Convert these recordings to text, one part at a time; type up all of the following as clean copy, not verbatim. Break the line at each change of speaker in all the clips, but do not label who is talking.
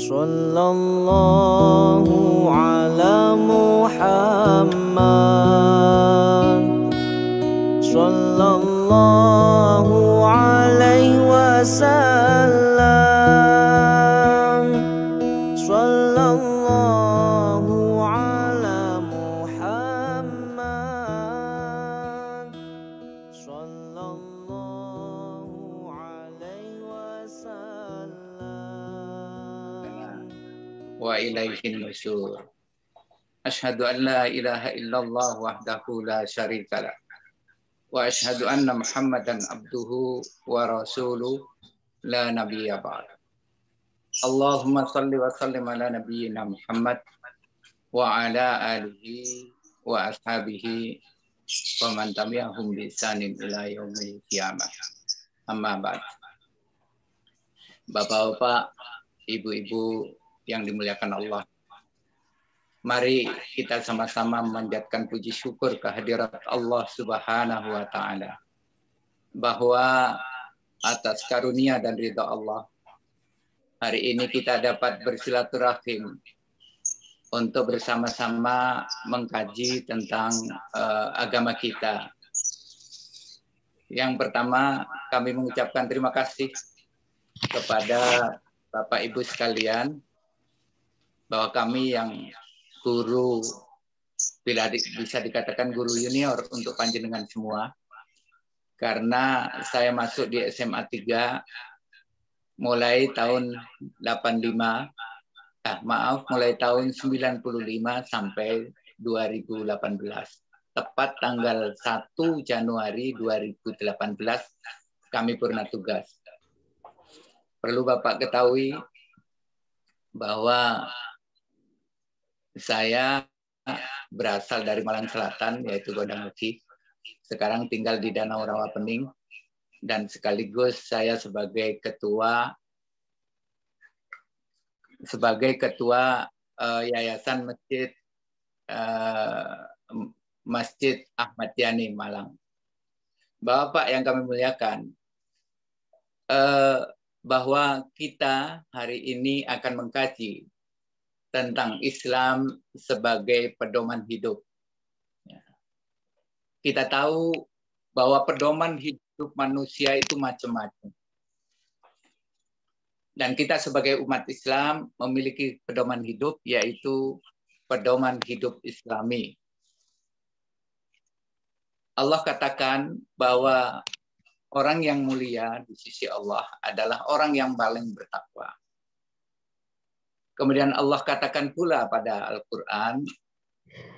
Sallallahu ala Muhammad, sallallahu alaihi wasallam, sallallahu ala Muhammad, sallallahu alaihi wasallam.
Wa ilaihin nusyur. Asyhadu an la ilaha illallah wahdahu la syarikalah. Wa asyhadu anna Muhammadan abduhu wa rasuluh la nabiyya ba'd. Allahumma salli wa sallim ala nabiyyina Muhammad wa ala alihi wa ashabihi wa man tabi'ahum bi ihsanin ila yaumil qiyamah. Amma ba'd. Bapak-bapak, ibu-ibu yang dimuliakan Allah, mari kita sama-sama memanjatkan puji syukur kehadirat Allah Subhanahu wa Ta'ala, bahwa atas karunia dan ridha Allah, hari ini kita dapat bersilaturahim untuk bersama-sama mengkaji tentang agama kita. Yang pertama, kami mengucapkan terima kasih kepada Bapak Ibu sekalian, bahwa kami yang guru, bila bisa dikatakan guru junior untuk panjenengan semua, karena saya masuk di SMA 3 mulai tahun 85, mulai tahun 95 sampai 2018. Tepat tanggal 1 Januari 2018 kami purna tugas. Perlu Bapak ketahui bahwa saya berasal dari Malang Selatan, yaitu Gondang Legi. Sekarang tinggal di Danau Rawapening, dan sekaligus saya sebagai ketua Yayasan Masjid Ahmad Yani Malang. Bapak yang kami muliakan, bahwa kita hari ini akan mengkaji tentang Islam sebagai pedoman hidup. Kita tahu bahwa pedoman hidup manusia itu macam-macam. Dan kita sebagai umat Islam memiliki pedoman hidup, yaitu pedoman hidup Islami. Allah katakan bahwa orang yang mulia di sisi Allah adalah orang yang paling bertakwa. Kemudian Allah katakan pula pada Al-Quran,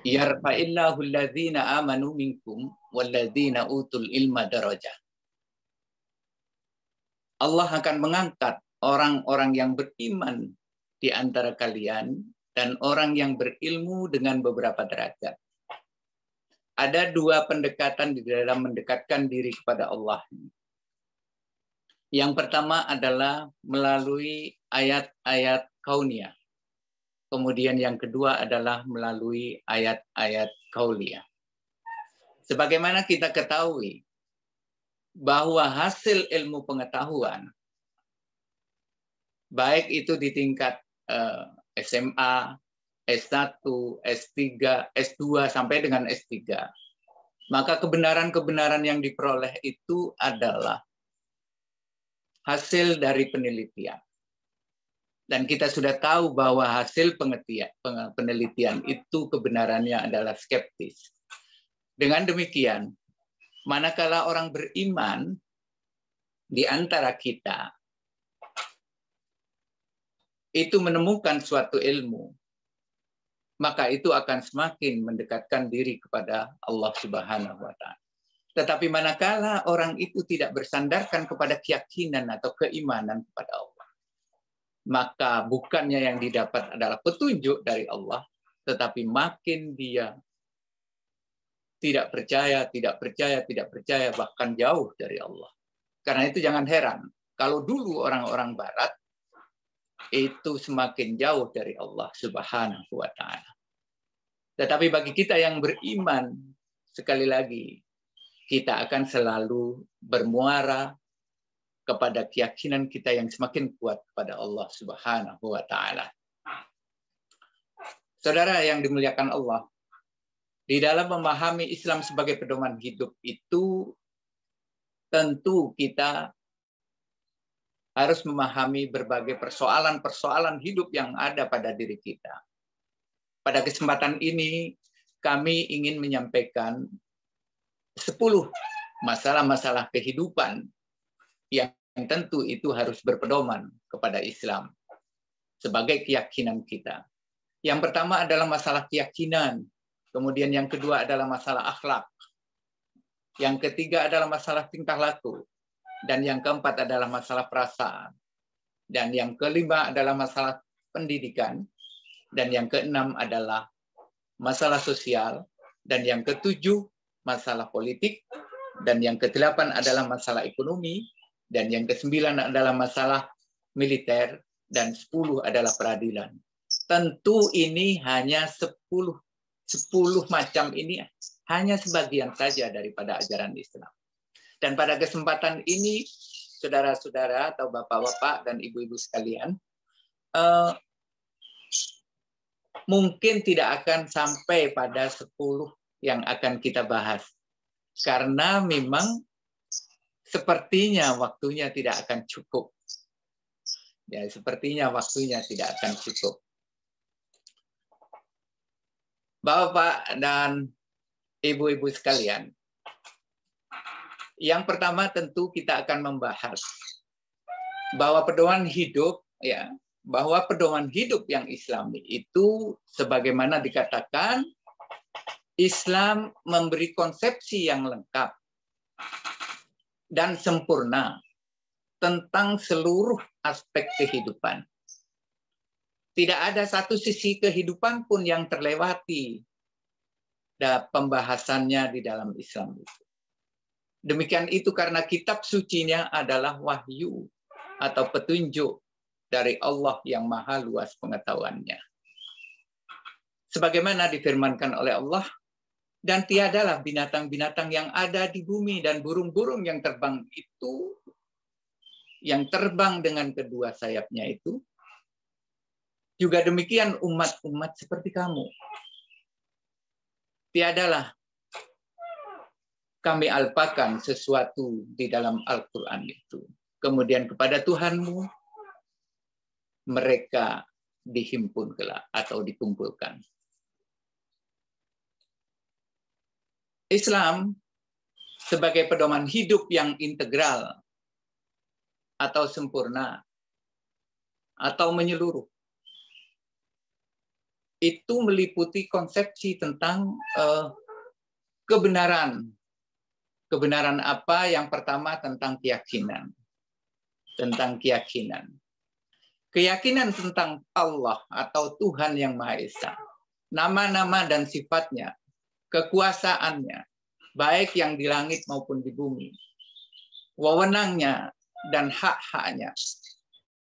yarfa'illahu alladzina amanu minkum walladzina utul ilma darajah. Allah akan mengangkat orang-orang yang beriman di antara kalian dan orang yang berilmu dengan beberapa derajat. Ada dua pendekatan di dalam mendekatkan diri kepada Allah. Yang pertama adalah melalui ayat-ayat kauniyah. Kemudian yang kedua adalah melalui ayat-ayat kauliyah. Sebagaimana kita ketahui bahwa hasil ilmu pengetahuan, baik itu di tingkat SMA, S1, S3, S2, sampai dengan S3, maka kebenaran-kebenaran yang diperoleh itu adalah hasil dari penelitian. Dan kita sudah tahu bahwa hasil penelitian itu kebenarannya adalah skeptis. Dengan demikian, manakala orang beriman di antara kita itu menemukan suatu ilmu, maka itu akan semakin mendekatkan diri kepada Allah Subhanahu wa Ta'ala. Tetapi manakala orang itu tidak bersandarkan kepada keyakinan atau keimanan kepada Allah, maka bukannya yang didapat adalah petunjuk dari Allah, tetapi makin dia tidak percaya, bahkan jauh dari Allah. Karena itu jangan heran, kalau dulu orang-orang Barat itu semakin jauh dari Allah Subhanahu wa Ta'ala. Tetapi bagi kita yang beriman, sekali lagi, kita akan selalu bermuara kepada keyakinan kita yang semakin kuat kepada Allah Subhanahu wa taala. Saudara yang dimuliakan Allah, di dalam memahami Islam sebagai pedoman hidup itu tentu kita harus memahami berbagai persoalan-persoalan hidup yang ada pada diri kita. Pada kesempatan ini kami ingin menyampaikan 10 masalah-masalah kehidupan yang tentu itu harus berpedoman kepada Islam sebagai keyakinan kita. Yang pertama adalah masalah keyakinan, kemudian yang kedua adalah masalah akhlak, yang ketiga adalah masalah tingkah laku, dan yang keempat adalah masalah perasaan, dan yang kelima adalah masalah pendidikan, dan yang keenam adalah masalah sosial, dan yang ketujuh masalah politik, dan yang kedelapan adalah masalah ekonomi, dan yang kesembilan adalah masalah militer, dan 10 adalah peradilan. Tentu ini hanya 10 macam ini hanya sebagian saja daripada ajaran Islam. Dan pada kesempatan ini, saudara-saudara atau bapak-bapak dan ibu-ibu sekalian, mungkin tidak akan sampai pada 10 yang akan kita bahas. Karena memang sepertinya waktunya tidak akan cukup. Ya, sepertinya waktunya tidak akan cukup. Bapak dan ibu-ibu sekalian, yang pertama tentu kita akan membahas bahwa pedoman hidup, ya, bahwa pedoman hidup yang Islami itu sebagaimana dikatakan, Islam memberi konsepsi yang lengkap dan sempurna tentang seluruh aspek kehidupan. Tidak ada satu sisi kehidupan pun yang terlewati pembahasannya di dalam Islam itu. Demikian itu karena kitab sucinya adalah wahyu atau petunjuk dari Allah yang maha luas pengetahuannya. Sebagaimana difirmankan oleh Allah, dan tiadalah binatang-binatang yang ada di bumi dan burung-burung yang terbang itu, yang terbang dengan kedua sayapnya itu, juga demikian umat-umat seperti kamu. Tiadalah kami alpakan sesuatu di dalam Al-Quran itu. Kemudian kepada Tuhanmu, mereka dihimpun kelak atau dikumpulkan. Islam sebagai pedoman hidup yang integral atau sempurna atau menyeluruh, itu meliputi konsepsi tentang kebenaran. Kebenaran apa? Yang pertama tentang keyakinan. Tentang keyakinan. Keyakinan tentang Allah atau Tuhan yang Maha Esa. Nama-nama dan sifatnya, kekuasaannya, baik yang di langit maupun di bumi. Wewenangnya dan hak-haknya.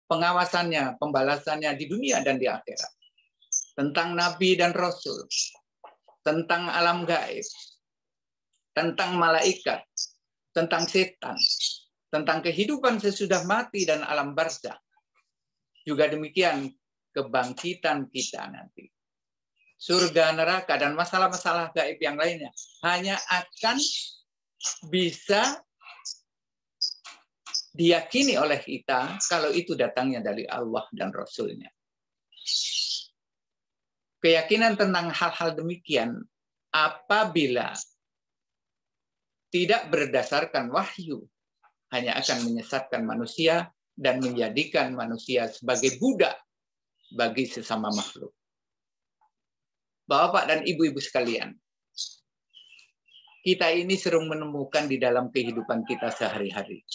Pengawasannya, pembalasannya di dunia dan di akhirat. Tentang Nabi dan Rasul. Tentang alam gaib. Tentang malaikat. Tentang setan. Tentang kehidupan sesudah mati dan alam barzakh. Juga demikian kebangkitan kita nanti. Surga, neraka, dan masalah-masalah gaib yang lainnya hanya akan bisa diyakini oleh kita kalau itu datangnya dari Allah dan Rasul-Nya. Keyakinan tentang hal-hal demikian apabila tidak berdasarkan wahyu hanya akan menyesatkan manusia dan menjadikan manusia sebagai budak bagi sesama makhluk. Bapak dan ibu-ibu sekalian, kita ini sering menemukan di dalam kehidupan kita sehari-hari.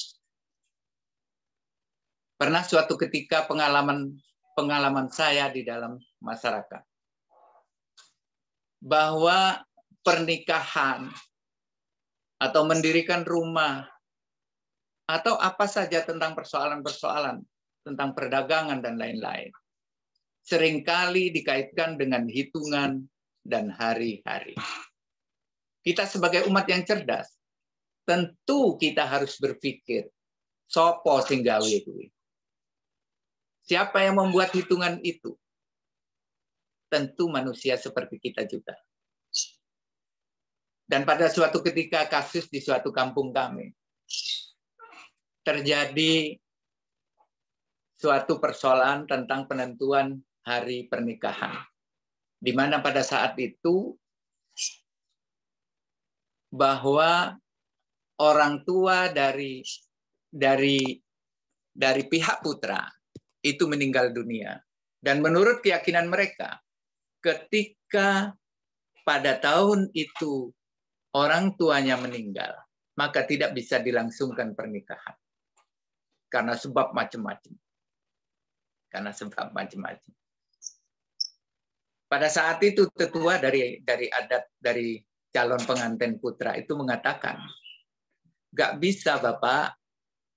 Pernah suatu ketika pengalaman saya di dalam masyarakat, bahwa pernikahan atau mendirikan rumah atau apa saja tentang persoalan-persoalan tentang perdagangan dan lain-lain seringkali dikaitkan dengan hitungan dan hari-hari. Kita sebagai umat yang cerdas, tentu kita harus berpikir Sopo sing gawe kuwi? Siapa yang membuat hitungan itu? Tentu manusia seperti kita juga. Dan pada suatu ketika kasus di suatu kampung kami, terjadi suatu persoalan tentang penentuan hari pernikahan. Di mana pada saat itu bahwa orang tua dari pihak putra itu meninggal dunia. Dan menurut keyakinan mereka, ketika pada tahun itu orang tuanya meninggal, maka tidak bisa dilangsungkan pernikahan. Karena sebab macam-macam. Pada saat itu tetua dari adat dari calon pengantin putra itu mengatakan, nggak bisa Bapak,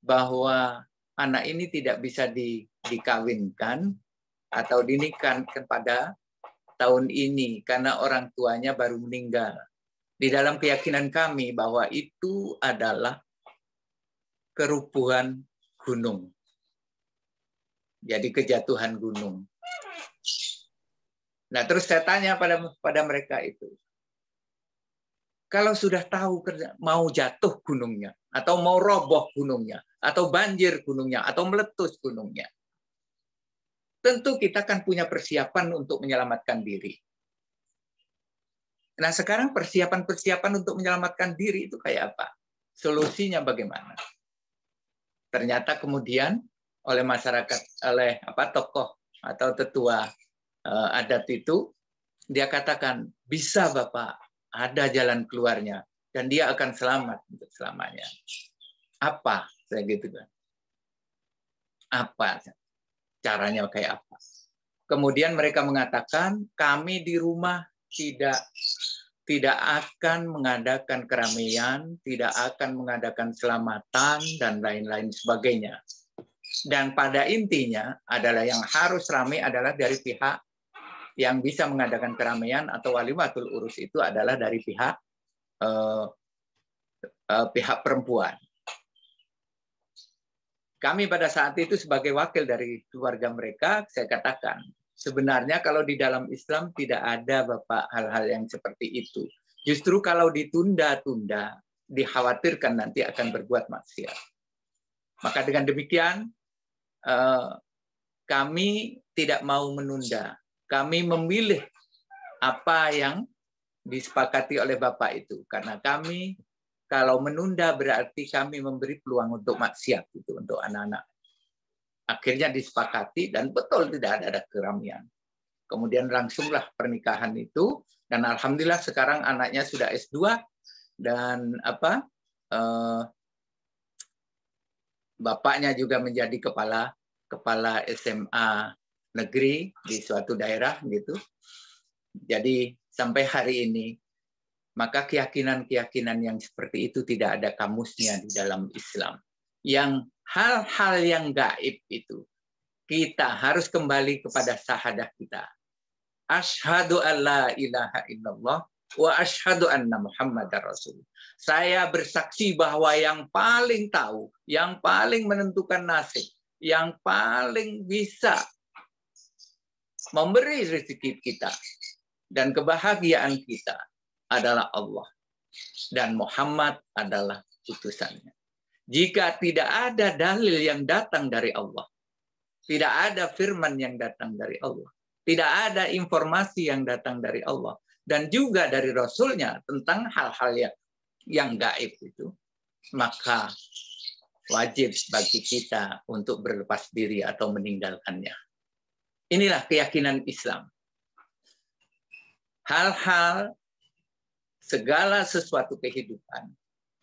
bahwa anak ini tidak bisa dikawinkan atau dinikahkan pada tahun ini karena orang tuanya baru meninggal. Di dalam keyakinan kami bahwa itu adalah kerubuhan gunung. Jadi kejatuhan gunung. Nah, terus saya tanya pada mereka itu, kalau sudah tahu mau jatuh gunungnya, atau mau roboh gunungnya, atau banjir gunungnya, atau meletus gunungnya, tentu kita kan punya persiapan untuk menyelamatkan diri. Nah, sekarang persiapan untuk menyelamatkan diri itu kayak apa? Solusinya bagaimana? Ternyata kemudian oleh masyarakat, oleh tokoh atau tetua adat itu, dia katakan, bisa Bapak, ada jalan keluarnya, dan dia akan selamat untuk selamanya. Apa? Saya gitu kan. Apa? Caranya kayak apa? Kemudian mereka mengatakan, kami di rumah tidak akan mengadakan keramaian, tidak akan mengadakan selamatan, dan lain-lain sebagainya. Dan pada intinya adalah yang harus ramai adalah dari pihak yang bisa mengadakan keramaian atau walimatul urus itu adalah dari pihak perempuan. Kami pada saat itu sebagai wakil dari keluarga mereka, saya katakan, sebenarnya kalau di dalam Islam tidak ada Bapak hal-hal yang seperti itu. Justru kalau ditunda-tunda, dikhawatirkan nanti akan berbuat maksiat. Maka dengan demikian, kami tidak mau menunda. Kami memilih apa yang disepakati oleh Bapak itu. Karena kami, kalau menunda berarti kami memberi peluang untuk maksiat itu untuk anak-anak. Akhirnya disepakati dan betul tidak ada keramaian. Kemudian langsunglah pernikahan itu dan alhamdulillah sekarang anaknya sudah S2 dan bapaknya juga menjadi kepala SMA negeri di suatu daerah gitu. Jadi sampai hari ini maka keyakinan-keyakinan yang seperti itu tidak ada kamusnya di dalam Islam. Yang hal-hal yang gaib itu kita harus kembali kepada syahadah kita. Asyhadu alla ilaha illallah wa asyhadu anna Muhammadar Rasul. Saya bersaksi bahwa yang paling tahu, yang paling menentukan nasib, yang paling bisa memberi rezeki kita dan kebahagiaan kita adalah Allah. Dan Muhammad adalah utusannya. Jika tidak ada dalil yang datang dari Allah, tidak ada firman yang datang dari Allah, tidak ada informasi yang datang dari Allah, dan juga dari Rasulnya tentang hal-hal yang gaib itu, maka wajib bagi kita untuk berlepas diri atau meninggalkannya. Inilah keyakinan Islam. Hal-hal segala sesuatu kehidupan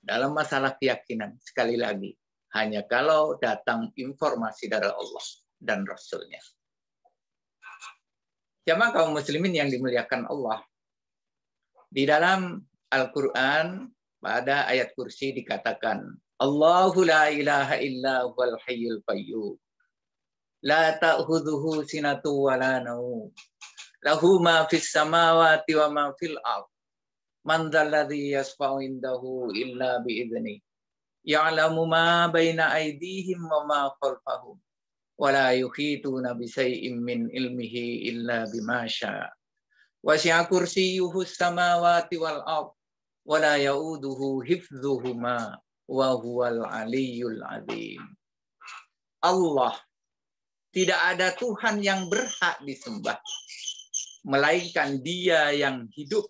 dalam masalah keyakinan, sekali lagi, hanya kalau datang informasi dari Allah dan Rasulnya. Jamaah kaum muslimin yang dimuliakan Allah, di dalam Al-Quran pada ayat kursi dikatakan, Allahu la ilaha illa huwal hayyul qayyum, la ta'khudhuhu sinatu wa la naum, lahu ma fis samawati wa ma fil ardh, man dzalladzi yashfa'u indahu illa bi'idznihi Ya'lamu ma baina aydihim wa ma khalfahum wa la yuhituna bi syai'in min ilmihi illa bima syaa. Wasi'a kursiyyuhu samawati wal ardh wa la ya'uduhu hifdzuhuma wa huwal aliyyul azim. Allah, tidak ada Tuhan yang berhak disembah melainkan Dia yang hidup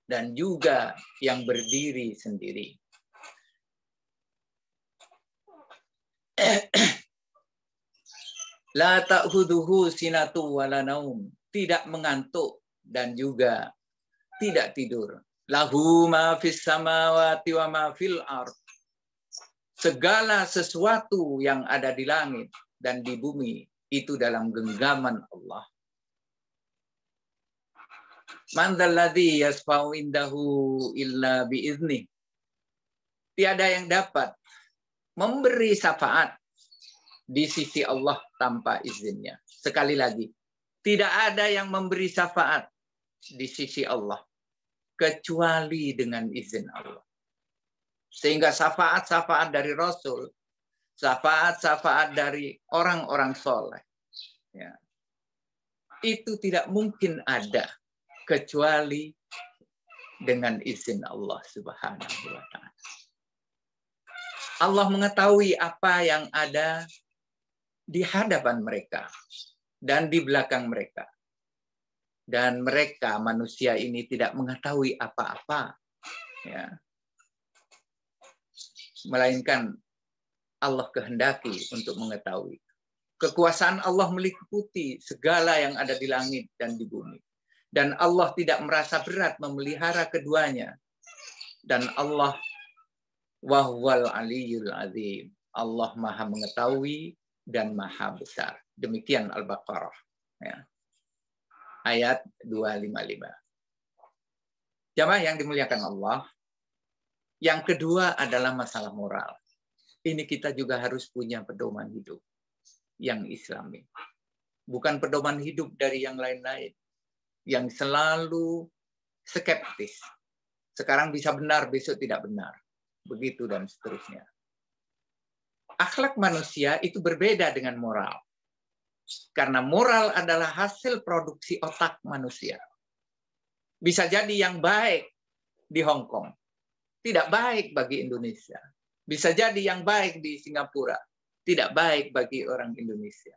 dan juga yang berdiri sendiri. La ta'khudhuhu sinatu wa la naum, tidak mengantuk dan juga tidak tidur. Lahu ma fis samawati wa ma fil ardh. Segala sesuatu yang ada di langit dan di bumi itu dalam genggaman Allah. Man dzalladzi yasfa'u indahu illa bi'idznih. Tiada yang dapat memberi syafaat di sisi Allah tanpa izinnya. Sekali lagi, tidak ada yang memberi syafaat di sisi Allah kecuali dengan izin Allah. Sehingga syafaat-syafaat dari Rasul, syafaat-syafaat dari orang-orang soleh, ya, itu tidak mungkin ada kecuali dengan izin Allah Subhanahu wa Ta'ala. Allah mengetahui apa yang ada di hadapan mereka dan di belakang mereka. Dan mereka, manusia ini, tidak mengetahui apa-apa, ya, melainkan Allah kehendaki untuk mengetahui. Kekuasaan Allah meliputi segala yang ada di langit dan di bumi. Dan Allah tidak merasa berat memelihara keduanya. Dan Allah wahwal aliyul azim. Allah maha mengetahui dan maha besar. Demikian Al-Baqarah. Ya. Ayat 255. Jamaah yang dimuliakan Allah. Yang kedua adalah masalah moral. Ini kita juga harus punya pedoman hidup yang Islami. Bukan pedoman hidup dari yang lain-lain. Yang selalu skeptis. Sekarang bisa benar, besok tidak benar. Begitu dan seterusnya. Akhlak manusia itu berbeda dengan moral. Karena moral adalah hasil produksi otak manusia. Bisa jadi yang baik di Hong Kong, tidak baik bagi Indonesia. Bisa jadi yang baik di Singapura, tidak baik bagi orang Indonesia.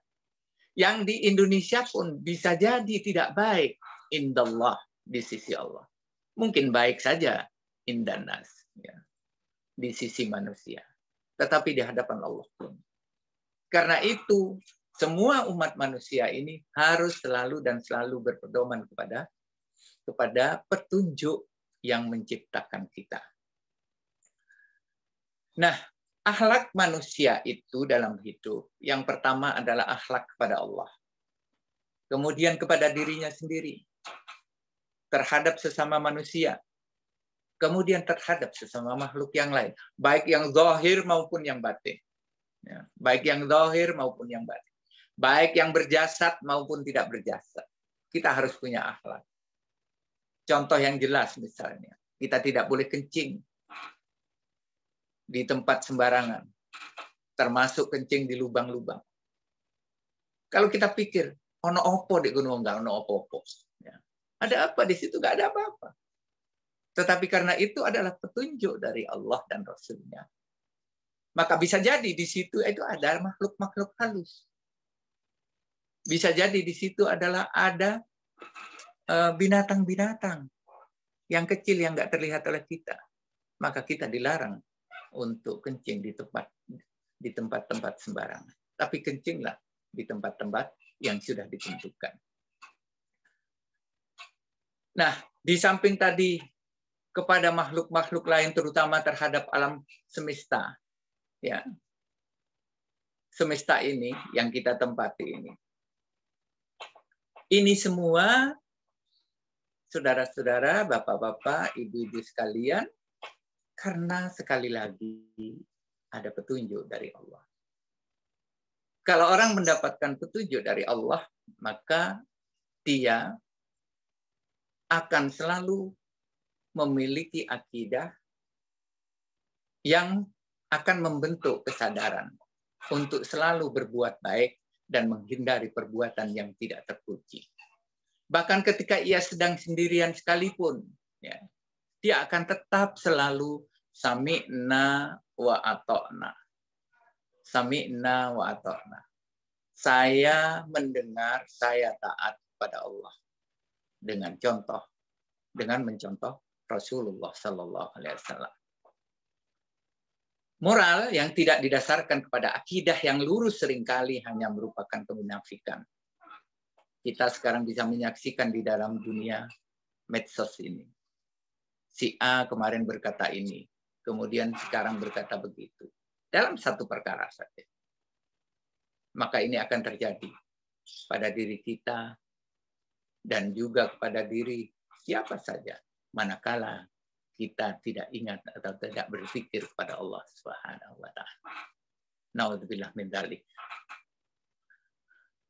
Yang di Indonesia pun bisa jadi tidak baik indallah, di sisi Allah. Mungkin baik saja indanas, ya, di sisi manusia. Tetapi di hadapan Allah pun. Karena itu, semua umat manusia ini harus selalu dan selalu berpedoman kepada petunjuk yang menciptakan kita. Nah, akhlak manusia itu dalam hidup, yang pertama adalah akhlak kepada Allah. Kemudian kepada dirinya sendiri, terhadap sesama manusia, kemudian terhadap sesama makhluk yang lain, baik yang zahir maupun yang batin. Ya, baik yang zahir maupun yang batin. Baik yang berjasad maupun tidak berjasad. Kita harus punya akhlak. Contoh yang jelas misalnya, kita tidak boleh kencing di tempat sembarangan, termasuk kencing di lubang-lubang. Kalau kita pikir, ono opo di gunung, enggak ono opo-opo. Ya. Ada apa di situ? Enggak ada apa-apa. Tetapi karena itu adalah petunjuk dari Allah dan Rasul-Nya. Maka bisa jadi di situ itu ada makhluk-makhluk halus. Bisa jadi di situ adalah ada binatang-binatang yang kecil yang nggak terlihat oleh kita. Maka kita dilarang untuk kencing di tempat-tempat sembarangan. Tapi kencinglah di tempat-tempat yang sudah ditentukan. Nah, di samping tadi kepada makhluk-makhluk lain, terutama terhadap alam semesta, ya, semesta ini yang kita tempati ini. Ini semua, saudara-saudara, bapak-bapak, ibu-ibu sekalian, karena sekali lagi ada petunjuk dari Allah. Kalau orang mendapatkan petunjuk dari Allah, maka dia akan selalu memiliki akidah yang akan membentuk kesadaran untuk selalu berbuat baik dan menghindari perbuatan yang tidak terpuji. Bahkan ketika ia sedang sendirian sekalipun, ya, dia akan tetap selalu sami'na wa ata'na. Sami'na wa ata'na. Saya mendengar, saya taat kepada Allah. Dengan mencontoh Rasulullah Sallallahu Alaihi Wasallam. Moral yang tidak didasarkan kepada akidah yang lurus seringkali hanya merupakan kemunafikan. Kita sekarang bisa menyaksikan di dalam dunia medsos ini. Si A kemarin berkata ini, kemudian sekarang berkata begitu. Dalam satu perkara saja. Maka ini akan terjadi pada diri kita dan juga kepada diri siapa saja. Manakala kita tidak ingat atau tidak berpikir kepada Allah Subhanahu wa taala. Naudzubillah min dzalik.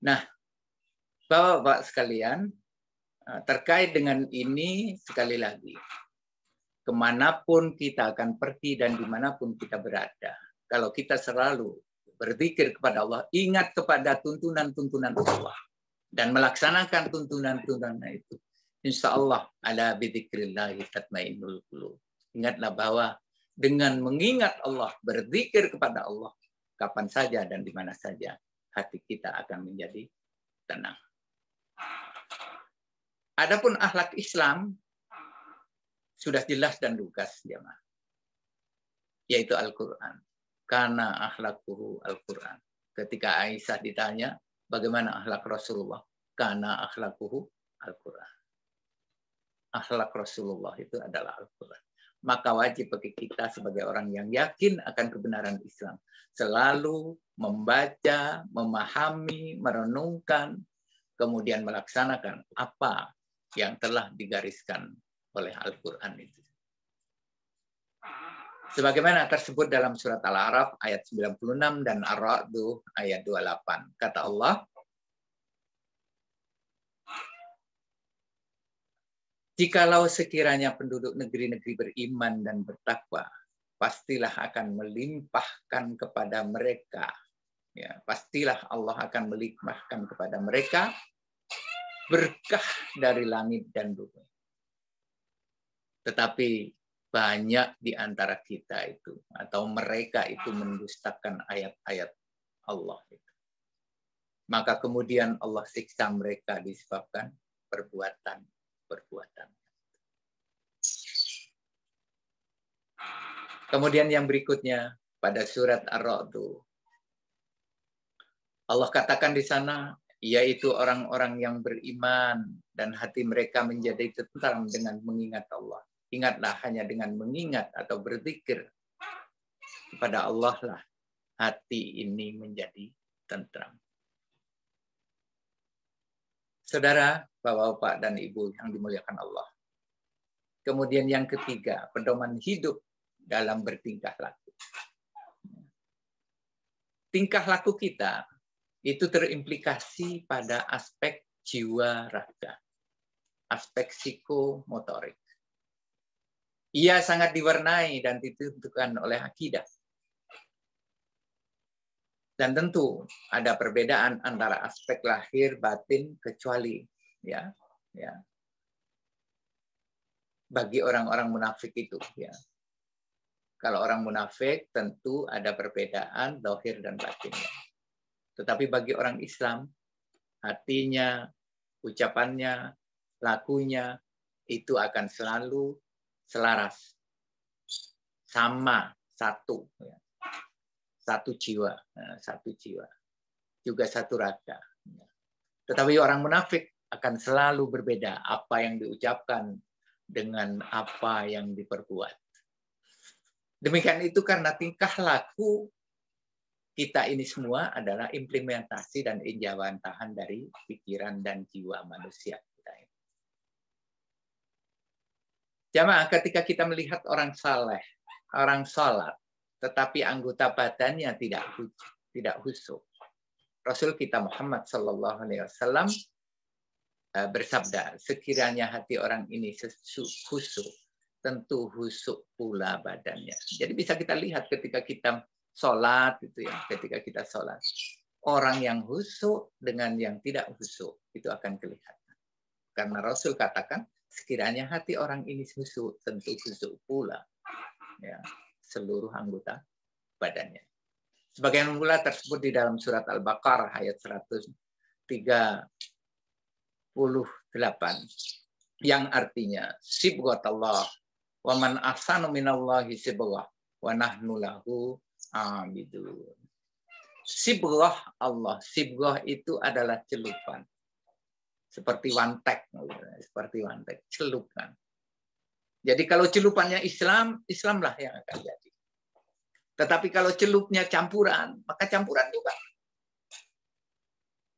Nah, Bapak-bapak sekalian, terkait dengan ini sekali lagi, kemanapun kita akan pergi dan dimanapun kita berada, kalau kita selalu berzikir kepada Allah, ingat kepada tuntunan-tuntunan Allah, dan melaksanakan tuntunan-tuntunan itu, insya Allah ala bidzikrillahi tatmainnul qulub. Ingatlah bahwa dengan mengingat Allah, berzikir kepada Allah, kapan saja dan di mana saja, hati kita akan menjadi tenang. Adapun akhlak Islam sudah jelas dan lugas, jemaah. Yaitu Al-Quran. Karena akhlakuhu Al-Quran. Ketika Aisyah ditanya, bagaimana akhlak Rasulullah? Karena akhlakuhu Al-Quran. Akhlak Rasulullah itu adalah Al-Quran. Maka wajib bagi kita sebagai orang yang yakin akan kebenaran Islam. Selalu membaca, memahami, merenungkan, kemudian melaksanakan apa yang telah digariskan oleh Al-Quran itu. Sebagaimana tersebut dalam surat Al-A'raf ayat 96 dan Ar-Ra'd ayat 28. Kata Allah, jikalau sekiranya penduduk negeri-negeri beriman dan bertakwa, pastilah akan melimpahkan kepada mereka. Ya, pastilah Allah akan melimpahkan kepada mereka berkah dari langit dan bumi. Tetapi banyak di antara kita itu, atau mereka itu mendustakan ayat-ayat Allah. Maka kemudian Allah siksa mereka disebabkan perbuatan. Kemudian yang berikutnya pada surat Ar-Ra'd, Allah katakan di sana, yaitu orang-orang yang beriman dan hati mereka menjadi tentram dengan mengingat Allah. Ingatlah, hanya dengan mengingat atau berzikir kepada Allah lah hati ini menjadi tentram. Saudara, Bapak-bapak dan Ibu yang dimuliakan Allah. Kemudian yang ketiga, pedoman hidup dalam bertingkah laku. Tingkah laku kita itu terimplikasi pada aspek jiwa raga, aspek psikomotorik. Ia sangat diwarnai dan ditentukan oleh akidah. Dan tentu ada perbedaan antara aspek lahir batin kecuali bagi orang-orang munafik itu, ya. Kalau orang munafik tentu ada perbedaan zahir dan batinnya. Tetapi bagi orang Islam, hatinya, ucapannya, lakunya itu akan selalu selaras, sama, satu, ya. Satu jiwa, juga satu raga. Tetapi orang munafik akan selalu berbeda apa yang diucapkan dengan apa yang diperbuat. Demikian itu karena tingkah laku kita ini semua adalah implementasi dan injawantahan dari pikiran dan jiwa manusia kita ini. Jamaah, ketika kita melihat orang saleh, orang sholat, tetapi anggota badannya tidak khusyuk. Rasul kita Muhammad Sallallahu Alaihi Wasallam bersabda, sekiranya hati orang ini khusyuk, tentu khusyuk pula badannya. Jadi bisa kita lihat ketika kita sholat, gitu ya, ketika kita sholat, orang yang khusyuk dengan yang tidak khusyuk itu akan kelihatan. Karena Rasul katakan, sekiranya hati orang ini khusyuk, tentu khusyuk pula ya, seluruh anggota badannya. Sebagian pula tersebut di dalam surat Al-Baqarah ayat 138 yang artinya sibghatallah wa man ahsanu minallahi sibghah wa nahnu lahu abidun. Sibghah Allah, sibghah itu adalah celupan. Seperti wantek, celupan. Jadi kalau celupannya Islam, Islamlah yang akan jadi. Tetapi kalau celupnya campuran, maka campuran juga.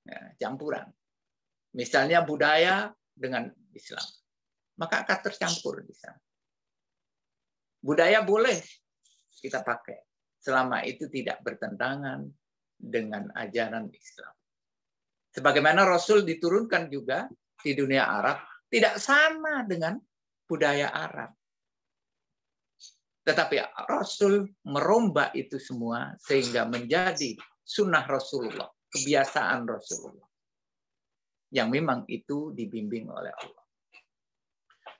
Ya, campuran. Misalnya budaya dengan Islam, maka akan tercampur di sana. Budaya boleh kita pakai, selama itu tidak bertentangan dengan ajaran Islam. Sebagaimana Rasul diturunkan juga di dunia Arab, tidak sama dengan budaya Arab. Tetapi Rasul merombak itu semua sehingga menjadi sunnah Rasulullah, kebiasaan Rasulullah. Yang memang itu dibimbing oleh Allah.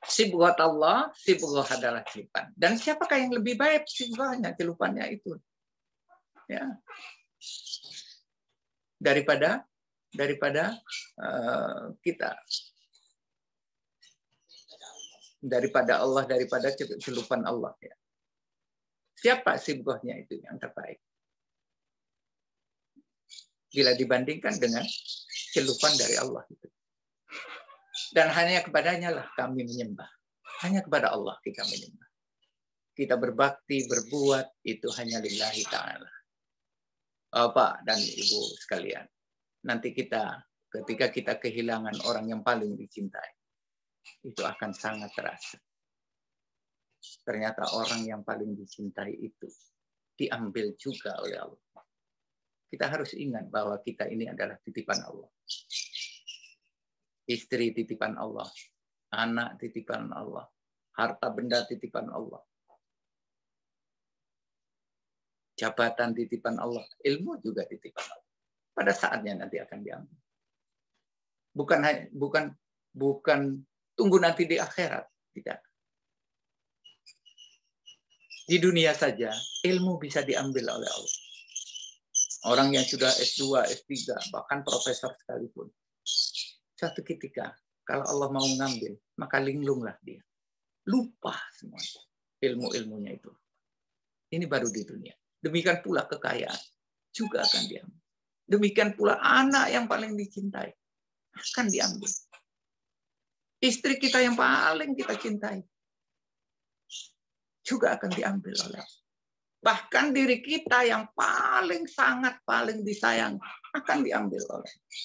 Sibghat Allah, sibghah adalah celupan. Dan siapakah yang lebih baik sibghahnya, celupannya itu? Ya. Daripada kita. Daripada Allah, daripada celupan Allah. Ya. Siapa sibghahnya itu yang terbaik? Bila dibandingkan dengan celupan dari Allah itu. Dan hanya kepadanya lah kami menyembah. Hanya kepada Allah kita menyembah. Kita berbakti, berbuat, itu hanya lillahi ta'ala. Bapak dan Ibu sekalian. Nanti ketika kita kehilangan orang yang paling dicintai, itu akan sangat terasa. Ternyata orang yang paling dicintai itu diambil juga oleh Allah. Kita harus ingat bahwa kita ini adalah titipan Allah. Istri titipan Allah, anak titipan Allah, harta benda titipan Allah, jabatan titipan Allah, ilmu juga titipan Allah. Pada saatnya nanti akan diambil. Bukan tunggu nanti di akhirat, tidak. Di dunia saja ilmu bisa diambil oleh Allah. Orang yang sudah S2, S3, bahkan profesor sekalipun. Suatu ketika, kalau Allah mau ngambil, maka linglunglah dia. Lupa semua ilmu-ilmunya itu. Ini baru di dunia. Demikian pula kekayaan juga akan diambil. Demikian pula anak yang paling dicintai akan diambil. Istri kita yang paling kita cintai juga akan diambil oleh Allah. Bahkan diri kita yang paling disayang akan diambil oleh Allah.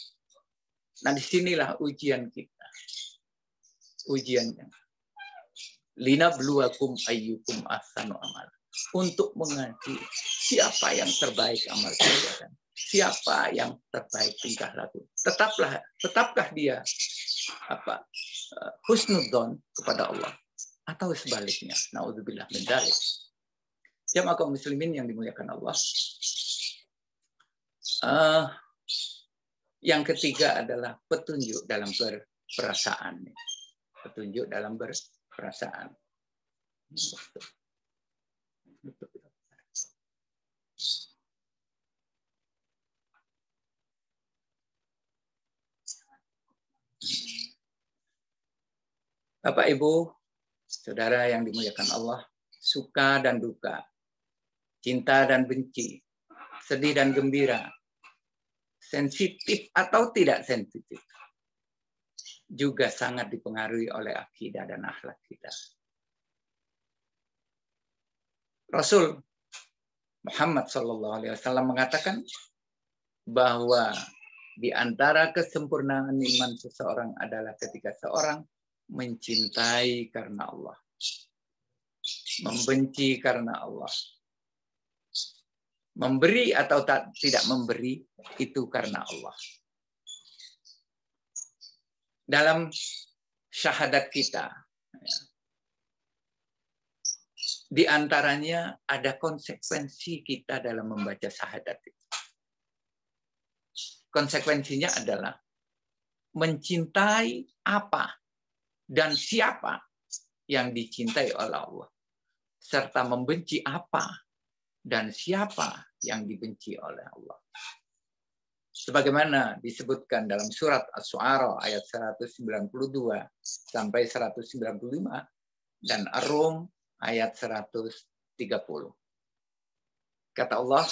Nah, disinilah ujian kita. Ujiannya. Linabluwakum ayyukum ahsanu amal. Untuk mengaji siapa yang terbaik amal perbuatan. Siapa yang terbaik tingkah laku. Tetapkah dia husnudzon kepada Allah atau sebaliknya. Naudzubillah min dzalik. Jamaah kaum muslimin yang dimuliakan Allah. Yang ketiga adalah petunjuk dalam perasaan. Petunjuk dalam berperasaan. Bapak, Ibu, saudara yang dimuliakan Allah, suka dan duka, cinta dan benci, sedih dan gembira, sensitif atau tidak sensitif, juga sangat dipengaruhi oleh akidah dan akhlak kita. Rasul Muhammad SAW mengatakan bahwa di antara kesempurnaan iman seseorang adalah ketika seorang mencintai karena Allah, membenci karena Allah, memberi atau tidak memberi itu karena Allah. Dalam syahadat kita, Di antaranya ada konsekuensi kita dalam membaca syahadat itu. Konsekuensinya adalah mencintai apa dan siapa yang dicintai oleh Allah, serta membenci apa dan siapa yang dibenci oleh Allah. Sebagaimana disebutkan dalam surat Asy-Syu'ara ayat 192 sampai 195 dan Ar-Rum ayat 130. Kata Allah,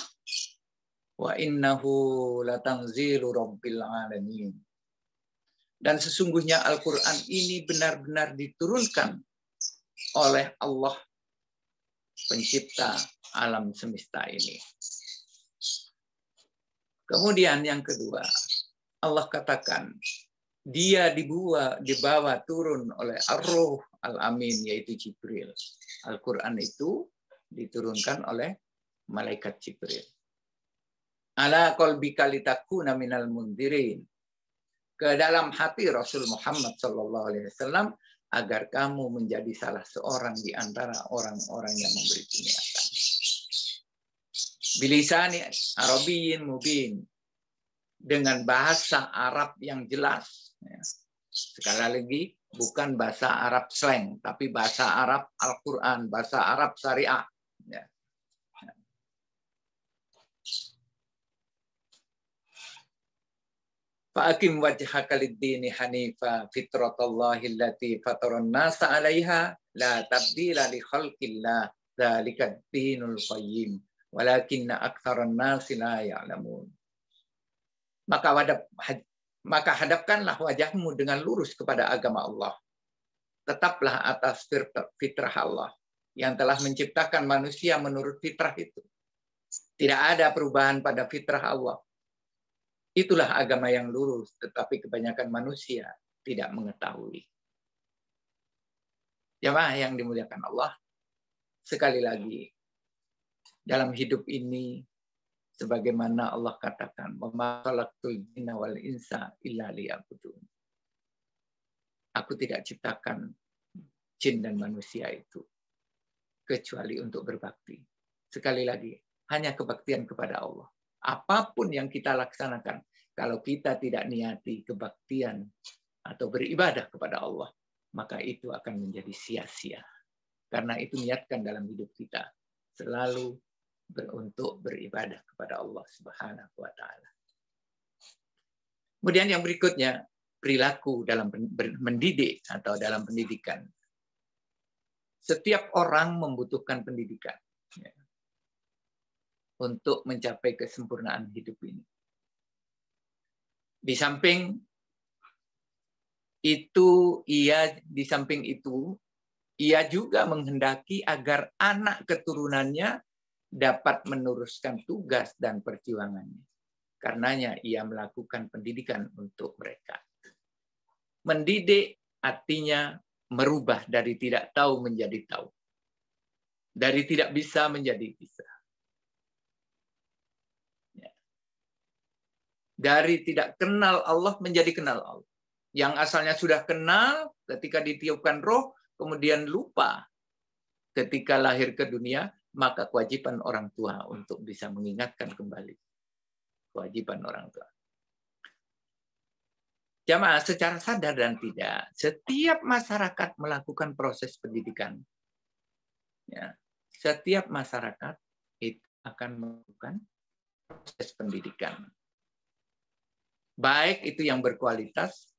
wa innahu latanzilu rabbil alamin. Dan sesungguhnya Al-Quran ini benar-benar diturunkan oleh Allah, pencipta alam semesta ini. Kemudian yang kedua, Allah katakan, dia dibawa turun oleh Ar-Ruh Al-Amin, yaitu Jibril. Al-Quran itu diturunkan oleh malaikat Jibril. Ala qalbika litakuna minal mundirin. Ke dalam hati Rasul Muhammad SAW agar kamu menjadi salah seorang di antara orang-orang yang memberi peringatan. Bilisani Arabiyyin mubin, dengan bahasa Arab yang jelas. Sekali lagi, bukan bahasa Arab slang, tapi bahasa Arab Al-Quran, bahasa Arab syariah. Fa'akim wajhaka lid-dini hanifa fitratallahi allati fataran nasa 'alaiha la tabdila li khalqillah dzalika ad-dinul qayyim walakinna aktsaran nasi la ya'lamun. Maka hadapkanlah wajahmu dengan lurus kepada agama Allah. Tetaplah atas fitrah Allah yang telah menciptakan manusia menurut fitrah itu. Tidak ada perubahan pada fitrah Allah. Itulah agama yang lurus, tetapi kebanyakan manusia tidak mengetahui. Jamaah yang dimuliakan Allah, sekali lagi, dalam hidup ini, sebagaimana Allah katakan, "Wa khalaqtul jinna wal insa illa liya'budun." Aku tidak ciptakan jin dan manusia itu kecuali untuk berbakti. Sekali lagi, hanya kebaktian kepada Allah. Apapun yang kita laksanakan, kalau kita tidak niati kebaktian atau beribadah kepada Allah, maka itu akan menjadi sia-sia. Karena itu niatkan dalam hidup kita selalu untuk beribadah kepada Allah Subhanahu wa taala. Kemudian yang berikutnya, perilaku dalam mendidik atau dalam pendidikan. Setiap orang membutuhkan pendidikan untuk mencapai kesempurnaan hidup ini. Di samping itu, ia juga menghendaki agar anak keturunannya dapat meneruskan tugas dan perjuangannya. Karenanya ia melakukan pendidikan untuk mereka. Mendidik artinya merubah dari tidak tahu menjadi tahu. Dari tidak bisa menjadi bisa. Dari tidak kenal Allah menjadi kenal Allah. Yang asalnya sudah kenal ketika ditiupkan roh, kemudian lupa ketika lahir ke dunia, maka kewajiban orang tua untuk bisa mengingatkan kembali. Kewajiban orang tua. Jamaah, secara sadar dan tidak, setiap masyarakat melakukan proses pendidikan. Ya, setiap masyarakat itu akan melakukan proses pendidikan. Baik itu yang berkualitas,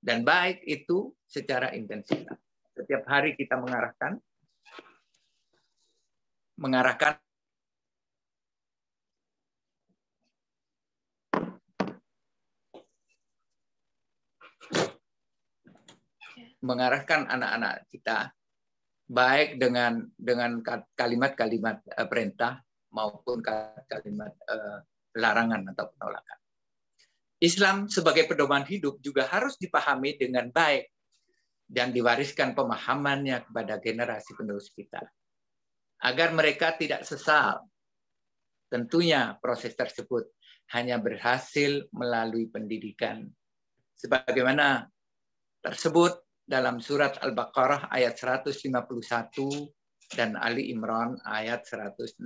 dan baik itu secara intensitas. Setiap hari kita mengarahkan anak-anak kita baik dengan kalimat-kalimat perintah maupun kalimat larangan atau penolakan. Islam sebagai pedoman hidup juga harus dipahami dengan baik dan diwariskan pemahamannya kepada generasi penerus kita. Agar mereka tidak sesal. Tentunya proses tersebut hanya berhasil melalui pendidikan. Sebagaimana tersebut dalam surat Al-Baqarah ayat 151 dan Ali Imran ayat 164.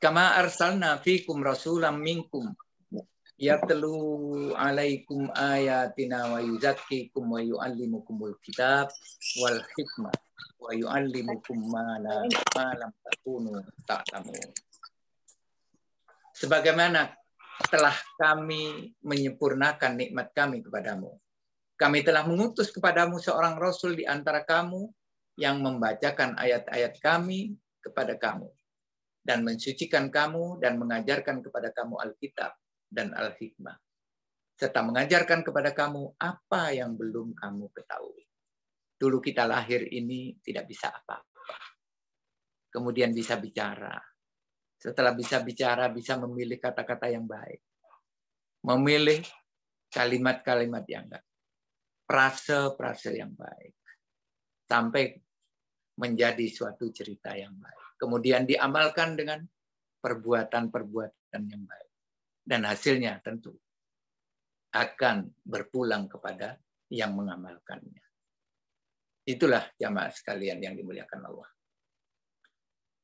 Kama arsalna fikum rasulam minkum yatlu alaikum ayatina wa yuzakkikum wa yuallimukumul kitab wal hikmah wa yuallimukum ma lam takunu ta'lamun. Sebagaimana telah kami menyempurnakan nikmat kami kepadamu, kami telah mengutus kepadamu seorang rasul di antara kamu yang membacakan ayat-ayat kami kepada kamu dan mensucikan kamu dan mengajarkan kepada kamu Alkitab dan Al-Hikmah, serta mengajarkan kepada kamu apa yang belum kamu ketahui. Dulu kita lahir ini tidak bisa apa-apa. Kemudian bisa bicara. Setelah bisa bicara, bisa memilih kata-kata yang baik. Memilih kalimat-kalimat yang baik. Frase-frase yang baik. Sampai menjadi suatu cerita yang baik. Kemudian diamalkan dengan perbuatan-perbuatan yang baik. Dan hasilnya tentu akan berpulang kepada yang mengamalkannya. Itulah jamaah sekalian yang dimuliakan Allah.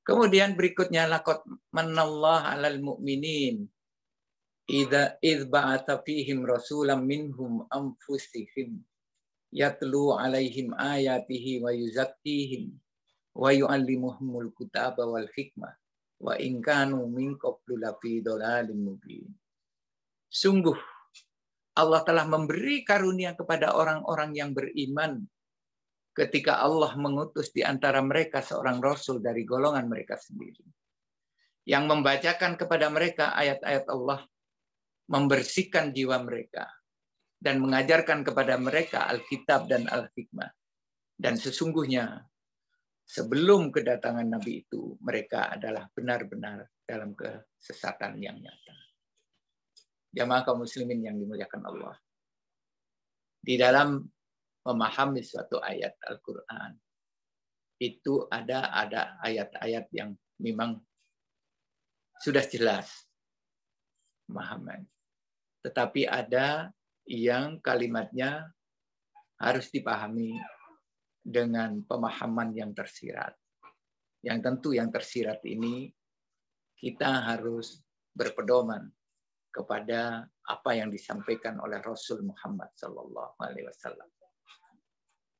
Kemudian berikutnya, laqad manallahu 'alal mu'minin idz ba'atsa fihim rasulan minhum anfusihim yatlu 'alaihim ayatihi wa yuzakkihim wa yu'allimuhumul kitaba wal hikmah wa in kanu min qablu lafi dhalalin mubin. Sungguh Allah telah memberi karunia kepada orang-orang yang beriman ketika Allah mengutus di antara mereka seorang rasul dari golongan mereka sendiri yang membacakan kepada mereka ayat-ayat Allah, membersihkan jiwa mereka dan mengajarkan kepada mereka Alkitab dan Al-Hikmah. Dan sesungguhnya sebelum kedatangan Nabi itu, mereka adalah benar-benar dalam kesesatan yang nyata. Jamaah kaum muslimin yang dimuliakan Allah. Di dalam memahami suatu ayat Al-Quran, itu ada ayat-ayat yang memang sudah jelas pemahaman. Tetapi ada yang kalimatnya harus dipahami dengan pemahaman yang tersirat. Yang tentu yang tersirat ini kita harus berpedoman kepada apa yang disampaikan oleh Rasul Muhammad SAW.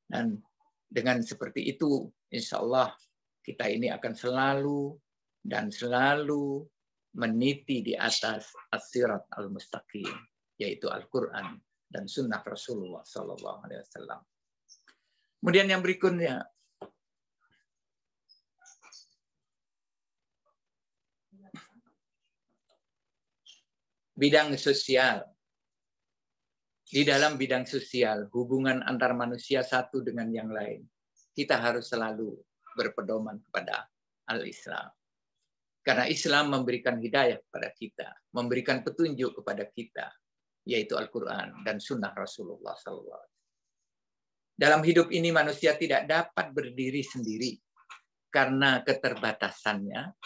Dan dengan seperti itu, insya Allah kita ini akan selalu dan selalu meniti di atas as-sirat al-mustaqim, yaitu Al-Quran dan Sunnah Rasulullah SAW. Kemudian yang berikutnya, bidang sosial. Di dalam bidang sosial, hubungan antar manusia satu dengan yang lain, kita harus selalu berpedoman kepada Al-Islam. Karena Islam memberikan hidayah kepada kita, memberikan petunjuk kepada kita, yaitu Al-Quran dan Sunnah Rasulullah SAW. Dalam hidup ini manusia tidak dapat berdiri sendiri karena keterbatasannya.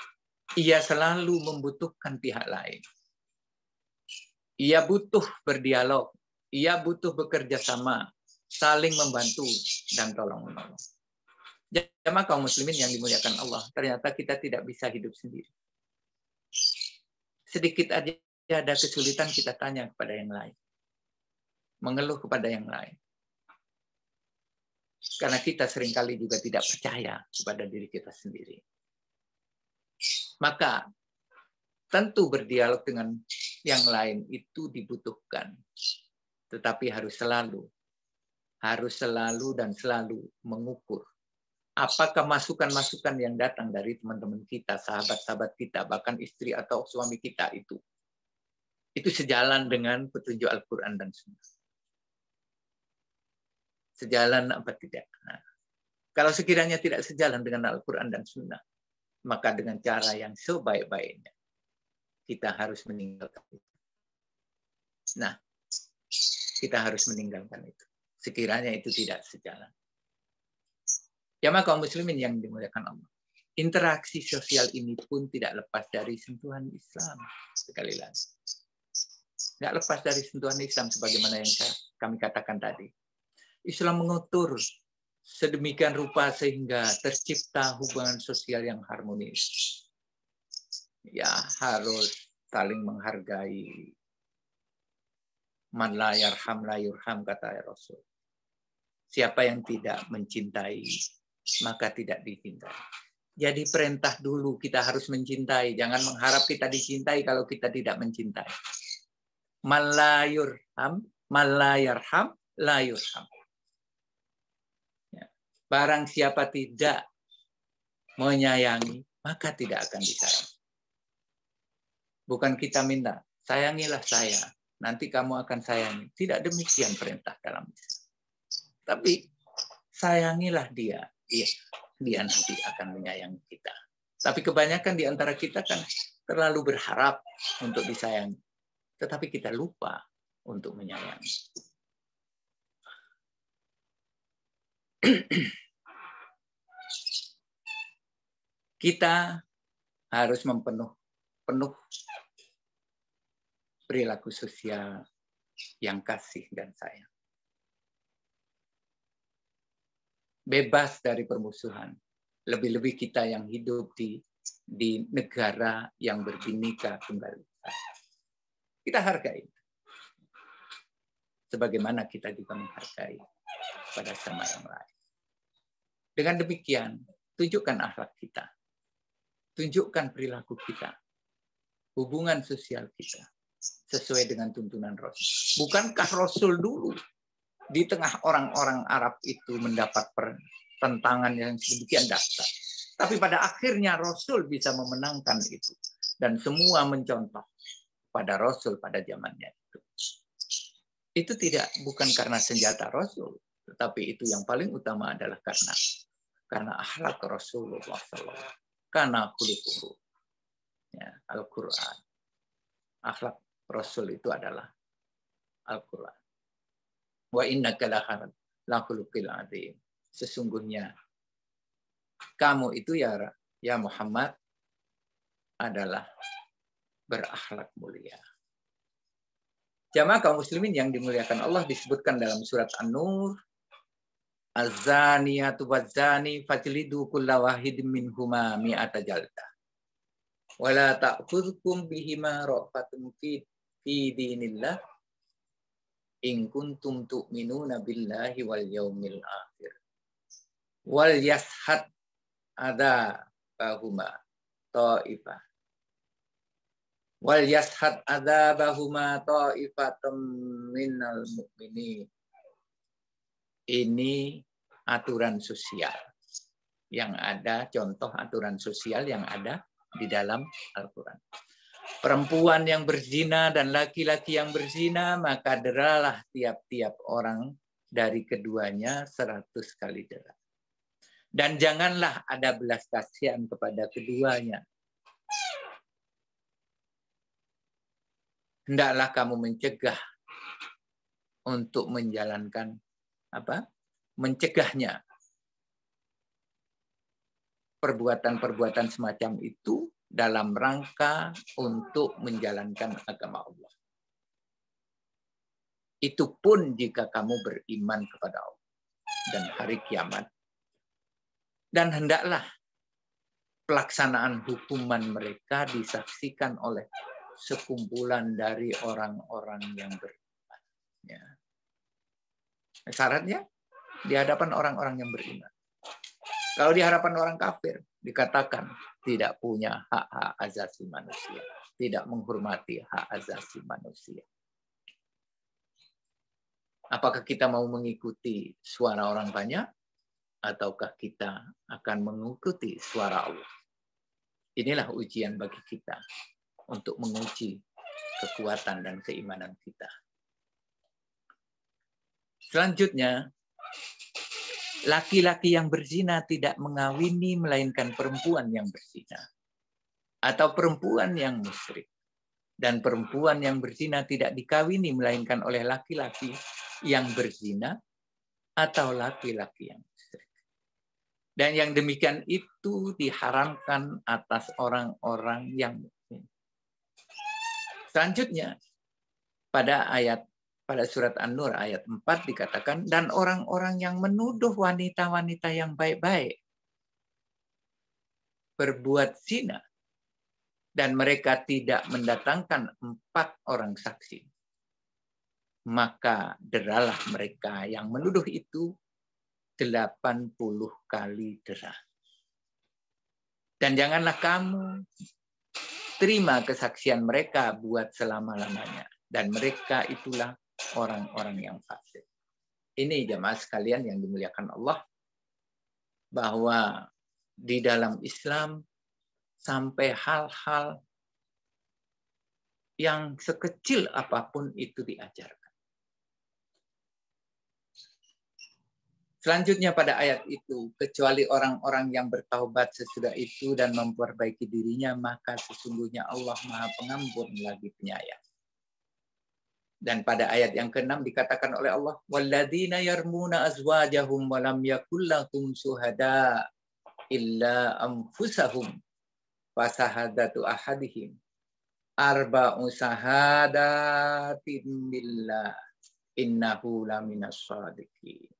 Ia selalu membutuhkan pihak lain. Ia butuh berdialog. Ia butuh bekerja sama, saling membantu, dan tolong-menolong. Jamaah kaum muslimin yang dimuliakan Allah, ternyata kita tidak bisa hidup sendiri. Sedikit aja ada kesulitan, kita tanya kepada yang lain. Mengeluh kepada yang lain. Karena kita seringkali juga tidak percaya kepada diri kita sendiri. Maka tentu berdialog dengan yang lain itu dibutuhkan. Tetapi harus selalu dan selalu mengukur. Apakah masukan-masukan yang datang dari teman-teman kita, sahabat-sahabat kita, bahkan istri atau suami kita itu sejalan dengan petunjuk Al-Quran dan Sunnah. Sejalan apa tidak? Nah, kalau sekiranya tidak sejalan dengan Al-Quran dan Sunnah, maka dengan cara yang sebaik-baiknya, kita harus meninggalkan itu. Nah, kita harus meninggalkan itu. Sekiranya itu tidak sejalan. Jamaah kaum muslimin yang dimuliakan Allah. Interaksi sosial ini pun tidak lepas dari sentuhan Islam. Sekali lagi. nggak lepas dari sentuhan Islam sebagaimana yang kami katakan tadi. Islam mengatur sedemikian rupa sehingga tercipta hubungan sosial yang harmonis. Ya, harus saling menghargai. Man la yarham la yurham, kata Rasul. Siapa yang tidak mencintai, maka tidak dicintai. Jadi perintah dulu kita harus mencintai. Jangan mengharap kita dicintai kalau kita tidak mencintai. Man la yurham, man la yarham, la yurham. Barang siapa tidak menyayangi, maka tidak akan disayangi. Bukan kita minta, sayangilah saya, nanti kamu akan sayangi. Tidak demikian perintah dalam Islam. Tapi sayangilah dia, iya, dia nanti akan menyayangi kita. Tapi kebanyakan di antara kita kan terlalu berharap untuk disayangi. Tetapi kita lupa untuk menyayangi. Kita harus penuh perilaku sosial yang kasih dan sayang. Bebas dari permusuhan. Lebih-lebih kita yang hidup di negara yang berbhinneka tunggal ika. Kita hargai. Sebagaimana kita juga menghargai pada sama yang lain. Dengan demikian, tunjukkan akhlak kita. Tunjukkan perilaku kita, hubungan sosial kita, sesuai dengan tuntunan Rasul. Bukankah Rasul dulu di tengah orang-orang Arab itu mendapat pertentangan yang sedemikian dahsyat. Tapi pada akhirnya Rasul bisa memenangkan itu. Dan semua mencontoh pada Rasul pada zamannya itu. Itu bukan karena senjata Rasul, tetapi itu yang paling utama adalah karena akhlak Rasulullah SAW. Karena khuluquhu, ya, Al-Quran. Akhlak Rasul itu adalah Al-Quran. Wa innaka la khuluqil adzim. Sesungguhnya kamu itu ya Muhammad adalah berakhlak mulia. Jamaah kaum muslimin yang dimuliakan Allah, disebutkan dalam surat An-Nur, Az-zaniyatu waz-zani fajlidu kulla wahidin minhuma mi'ata jaldah. Wa la ta'khudhukum bihima ra'fatun fi dinillah in kuntum tu'minuna billahi wal yawmil akhir. Wal yashhad adzabahuma ta'ifah. Wal yashhad adzabahuma ta'ifatum minal mu'minin. Ini aturan sosial yang ada, contoh aturan sosial yang ada di dalam Al-Quran. Perempuan yang berzina dan laki-laki yang berzina, maka deralah tiap-tiap orang dari keduanya 100 kali dera. Dan janganlah ada belas kasihan kepada keduanya. Hendaklah kamu mencegah untuk menjalankan mencegahnya. Perbuatan-perbuatan semacam itu dalam rangka untuk menjalankan agama Allah. Itu pun jika kamu beriman kepada Allah dan hari kiamat. Dan hendaklah pelaksanaan hukuman mereka disaksikan oleh sekumpulan dari orang-orang yang beriman. Ya. Syaratnya di hadapan orang-orang yang beriman. Kalau di hadapan orang kafir dikatakan tidak punya hak-hak asasi manusia, tidak menghormati hak asasi manusia. Apakah kita mau mengikuti suara orang banyak ataukah kita akan mengikuti suara Allah? Inilah ujian bagi kita untuk menguji kekuatan dan keimanan kita. Selanjutnya, laki-laki yang berzina tidak mengawini melainkan perempuan yang berzina atau perempuan yang musyrik. Dan perempuan yang berzina tidak dikawini melainkan oleh laki-laki yang berzina atau laki-laki yang musyrik. Dan yang demikian itu diharamkan atas orang-orang yang mukmin. Selanjutnya, Pada surat An-Nur ayat 4 dikatakan, dan orang-orang yang menuduh wanita-wanita yang baik-baik berbuat zina, dan mereka tidak mendatangkan 4 orang saksi, maka deralah mereka yang menuduh itu 80 kali dera. Dan janganlah kamu terima kesaksian mereka buat selama-lamanya. Dan mereka itulah orang-orang yang fasik. Ini jamaah sekalian yang dimuliakan Allah, bahwa di dalam Islam sampai hal-hal yang sekecil apapun itu diajarkan. Selanjutnya pada ayat itu, kecuali orang-orang yang bertaubat sesudah itu dan memperbaiki dirinya, maka sesungguhnya Allah Maha Pengampun lagi penyayang. Dan pada ayat yang ke-6 dikatakan oleh Allah, walladzina yarmuna azwajahum wa lam yakul lahum syuhada illa anfusahum fasahadatu ahadihim arba'u sahadatin billah innahu laminas shadiqin.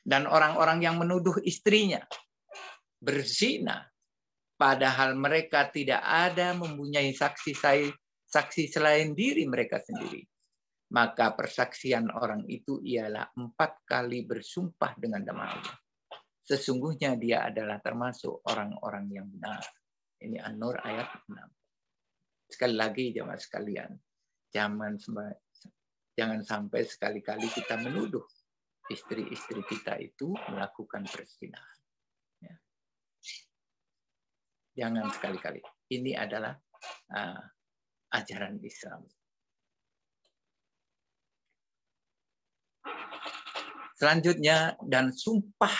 Dan orang-orang yang menuduh istrinya berzina padahal mereka tidak ada mempunyai saksi selain diri mereka sendiri, maka persaksian orang itu ialah 4 kali bersumpah dengan nama Allah. Sesungguhnya dia adalah termasuk orang-orang yang benar. Ini An-Nur ayat 6. Sekali lagi jemaah sekalian, jangan sampai sekali-kali kita menuduh istri-istri kita itu melakukan perzinahan. Ya. Jangan sekali-kali. Ini adalah ajaran Islam. Selanjutnya, dan sumpah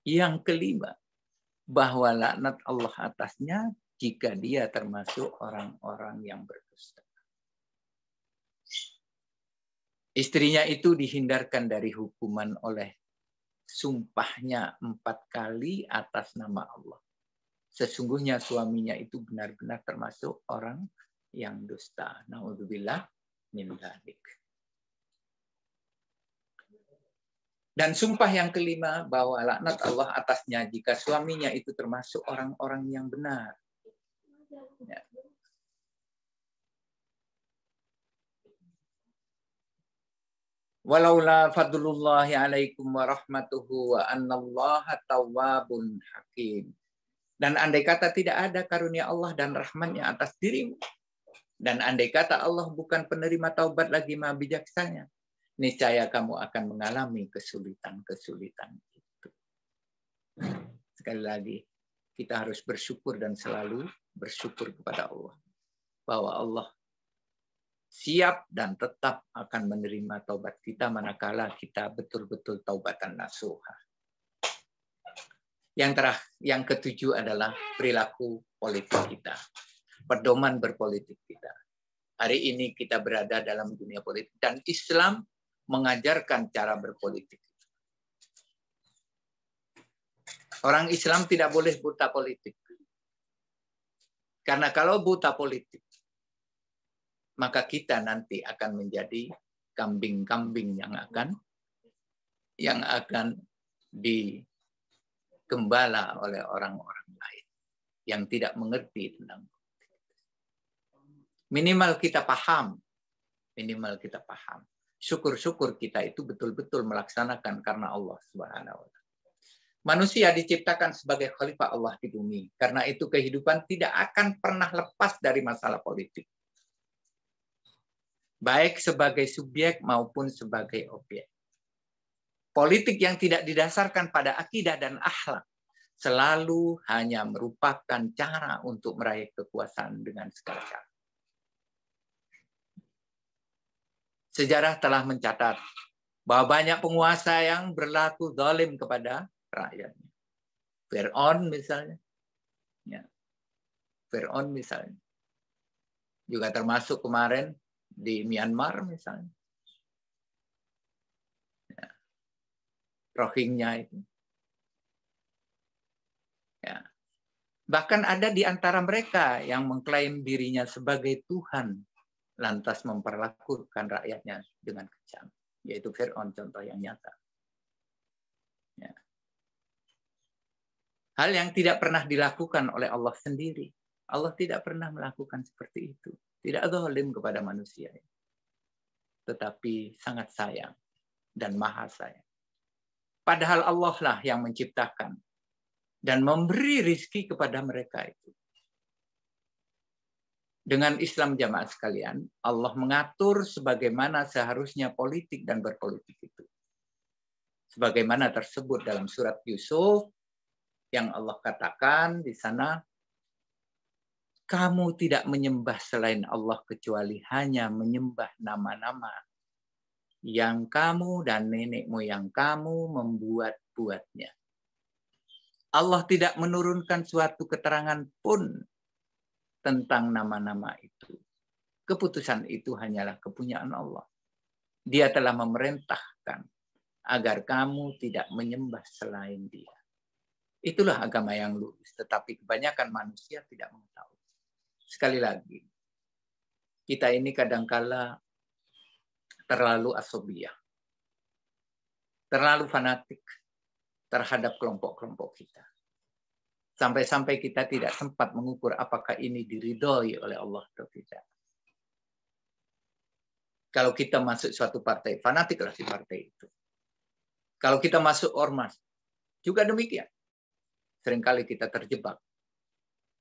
yang kelima, bahwa laknat Allah atasnya jika dia termasuk orang-orang yang berdusta. Istrinya itu dihindarkan dari hukuman oleh sumpahnya 4 kali atas nama Allah. Sesungguhnya suaminya itu benar-benar termasuk orang yang dusta. Na'udzubillah min dzalik. Dan sumpah yang kelima, bahwa laknat Allah atasnya jika suaminya itu termasuk orang-orang yang benar. Ya. Walaula fadlullahi alaikum wa rahmatuhu wa annallaha tawwabun hakim. Dan andai kata tidak ada karunia Allah dan rahmatnya atas dirimu, dan andai kata Allah bukan penerima taubat lagi maha bijaksana, niscaya kamu akan mengalami kesulitan-kesulitan itu. Sekali lagi, kita harus bersyukur dan selalu bersyukur kepada Allah, bahwa Allah siap dan tetap akan menerima taubat kita manakala kita betul-betul taubatan nasuha. Yang ketujuh adalah perilaku politik kita, pedoman berpolitik kita. Hari ini kita berada dalam dunia politik dan Islam mengajarkan cara berpolitik. Orang Islam tidak boleh buta politik. Karena kalau buta politik, maka kita nanti akan menjadi kambing-kambing yang akan digembala oleh orang-orang lain yang tidak mengerti tentang politik. Minimal kita paham. Syukur-syukur kita itu betul-betul melaksanakan karena Allah Subhanahu wa Ta'ala. Manusia diciptakan sebagai khalifah Allah di bumi. Karena itu kehidupan tidak akan pernah lepas dari masalah politik. Baik sebagai subjek maupun sebagai objek. Politik yang tidak didasarkan pada akidah dan akhlak selalu hanya merupakan cara untuk meraih kekuasaan dengan segala cara. Sejarah telah mencatat bahwa banyak penguasa yang berlaku zalim kepada rakyatnya. Fir'aun misalnya. Ya. Fir'aun misalnya. Juga termasuk kemarin di Myanmar misalnya. Ya. Rohingya itu. Ya. Bahkan ada di antara mereka yang mengklaim dirinya sebagai Tuhan lantas memperlakukan rakyatnya dengan kejam. Yaitu Fir'aun, contoh yang nyata. Ya. Hal yang tidak pernah dilakukan oleh Allah sendiri. Allah tidak pernah melakukan seperti itu. Tidak zalim kepada manusia. Tetapi sangat sayang dan maha sayang. Padahal Allah lah yang menciptakan dan memberi rizki kepada mereka itu. Dengan Islam jamaah sekalian, Allah mengatur sebagaimana seharusnya politik dan berpolitik itu. Sebagaimana tersebut dalam surat Yusuf, yang Allah katakan di sana, kamu tidak menyembah selain Allah kecuali hanya menyembah nama-nama yang kamu dan nenek moyang kamu membuat-buatnya. Allah tidak menurunkan suatu keterangan pun tentang nama-nama itu. Keputusan itu hanyalah kepunyaan Allah. Dia telah memerintahkan agar kamu tidak menyembah selain Dia. Itulah agama yang lurus, tetapi kebanyakan manusia tidak mengetahui. Sekali lagi, kita ini kadangkala terlalu asobiyah, terlalu fanatik terhadap kelompok-kelompok kita. Sampai-sampai kita tidak sempat mengukur apakah ini diridhoi oleh Allah atau tidak. Kalau kita masuk suatu partai, fanatiklah di partai itu. Kalau kita masuk ormas, juga demikian. Seringkali kita terjebak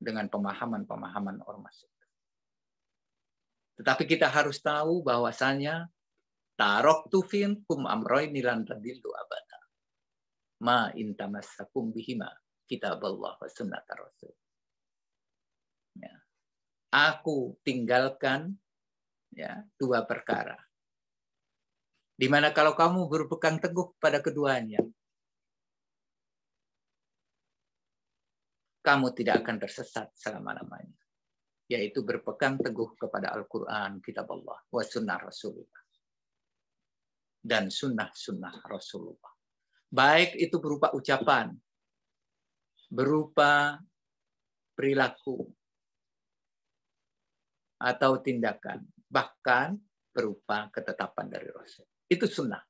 dengan pemahaman-pemahaman ormas. Tetapi kita harus tahu bahwasanya taraktu fiikum amrayni lan tadillu abada. Ma in tamassakum bihima kitaballah wa sunnatar rasul. Ya. Aku tinggalkan ya, dua perkara. Di mana kalau kamu berpegang teguh pada keduanya, kamu tidak akan tersesat selama-lamanya. Yaitu berpegang teguh kepada Al-Quran, kitab Allah, wa sunnah Rasulullah. Dan sunnah-sunnah Rasulullah. Baik itu berupa ucapan, berupa perilaku, atau tindakan. Bahkan berupa ketetapan dari Rasul. Itu sunnah.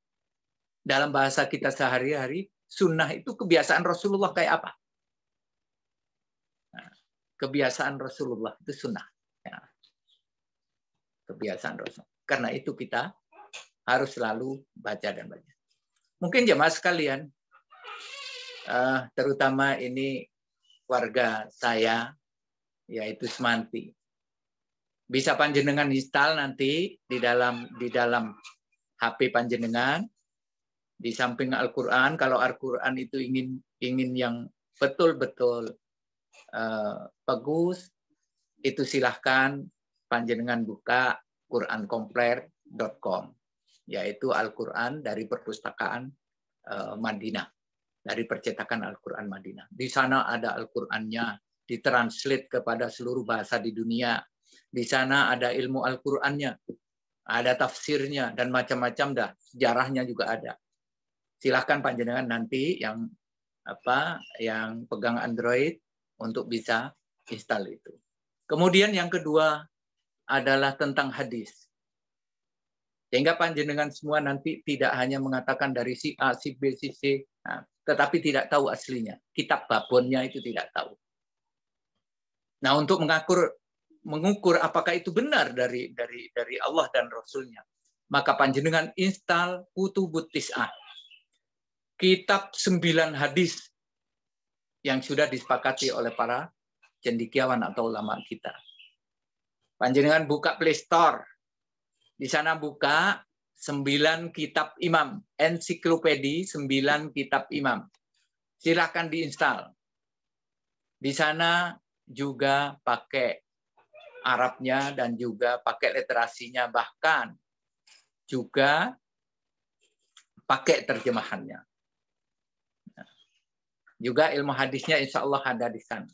Dalam bahasa kita sehari-hari, sunnah itu kebiasaan Rasulullah kayak apa? Nah, kebiasaan Rasulullah itu sunnah. Ya. Kebiasaan Rasul. Karena itu kita harus selalu baca dan baca. Mungkin jemaah sekalian, terutama ini warga saya, yaitu Semanti. Bisa panjenengan install nanti di dalam HP panjenengan, di samping Al-Quran. Kalau Al-Quran itu ingin yang betul-betul bagus, itu silahkan panjenengan buka qurankompler.com, yaitu Al-Quran dari perpustakaan Madinah, dari percetakan Al-Quran Madinah. Di sana ada Al-Qurannya, ditranslate kepada seluruh bahasa di dunia. Di sana ada ilmu Al-Qurannya, ada tafsirnya, dan macam-macam dah. Sejarahnya juga ada. Silahkan panjenengan nanti yang pegang Android untuk bisa install itu. Kemudian yang kedua adalah tentang hadis. Sehingga panjenengan semua nanti tidak hanya mengatakan dari si A, si B, si C, tetapi tidak tahu aslinya. Kitab babonnya itu tidak tahu. Nah, untuk mengukur apakah itu benar dari Allah dan Rasulnya, maka panjenengan install Kutubut Tis'ah. Kitab 9 hadis yang sudah disepakati oleh para cendekiawan atau ulama kita. Panjenengan buka Play Store. Di sana buka 9 kitab imam. Ensiklopedi 9 kitab imam. Silakan diinstal. Di sana juga pakai Arabnya dan juga pakai literasinya. Bahkan juga pakai terjemahannya. Juga ilmu hadisnya insya Allah ada di sana.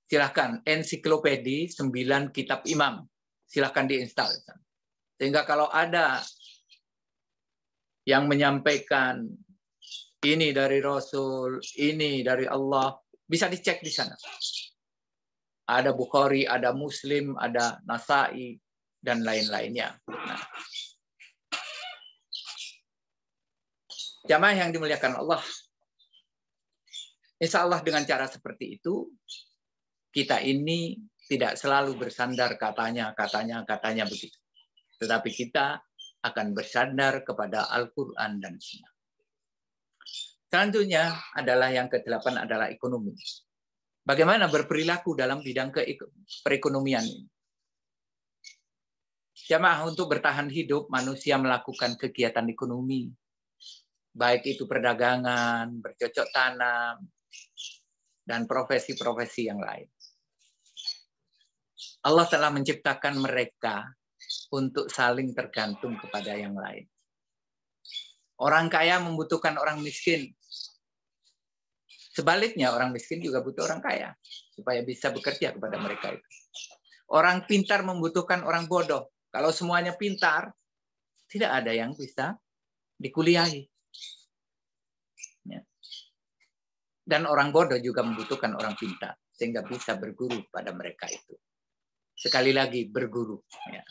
Silahkan, ensiklopedi 9 kitab imam. Silahkan diinstal. Sehingga kalau ada yang menyampaikan ini dari Rasul, ini dari Allah, bisa dicek di sana. Ada Bukhari, ada Muslim, ada Nasai, dan lain-lainnya. Nah, jamaah yang dimuliakan Allah, insya Allah dengan cara seperti itu, kita ini tidak selalu bersandar katanya begitu. Tetapi kita akan bersandar kepada Al-Quran dan Sunnah. Selanjutnya adalah yang ke-8 adalah ekonomi. Bagaimana berperilaku dalam bidang perekonomian ini? Jamaah, untuk bertahan hidup, manusia melakukan kegiatan ekonomi. Baik itu perdagangan, bercocok tanam, dan profesi-profesi yang lain. Allah telah menciptakan mereka untuk saling tergantung kepada yang lain. Orang kaya membutuhkan orang miskin. Sebaliknya, orang miskin juga butuh orang kaya supaya bisa bekerja kepada mereka itu. Orang pintar membutuhkan orang bodoh. Kalau semuanya pintar, tidak ada yang bisa dikuliahi. Ya. Dan orang bodoh juga membutuhkan orang pintar sehingga bisa berguru pada mereka itu. Sekali lagi, berguru. Ya.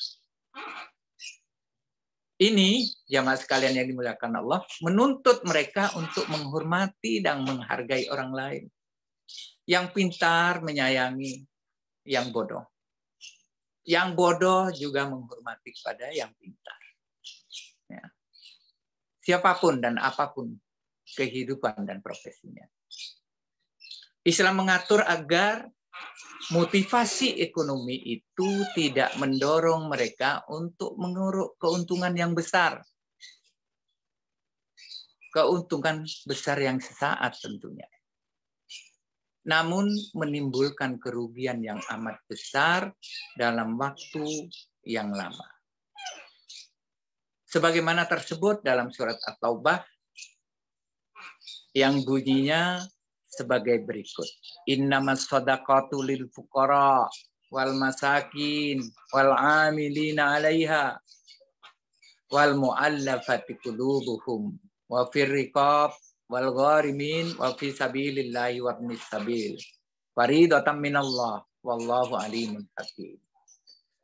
Ini, jamaah sekalian yang dimuliakan Allah, menuntut mereka untuk menghormati dan menghargai orang lain. Yang pintar menyayangi yang bodoh. Yang bodoh juga menghormati kepada yang pintar. Ya. Siapapun dan apapun kehidupan dan profesinya. Islam mengatur agar motivasi ekonomi itu tidak mendorong mereka untuk mengeruk keuntungan yang besar. Keuntungan besar yang sesaat tentunya. Namun menimbulkan kerugian yang amat besar dalam waktu yang lama. Sebagaimana tersebut dalam surat At-Taubah yang bunyinya sebagai berikut. Innamas shadaqatu lil fuqara wal masakin wal amilina 'alaiha wal mu'allafati qulubuhum wa fir riqab wal gharimin wa fi sabilillahi wa ibnis sabil. Faridatan minallah wallahu alimun hakim.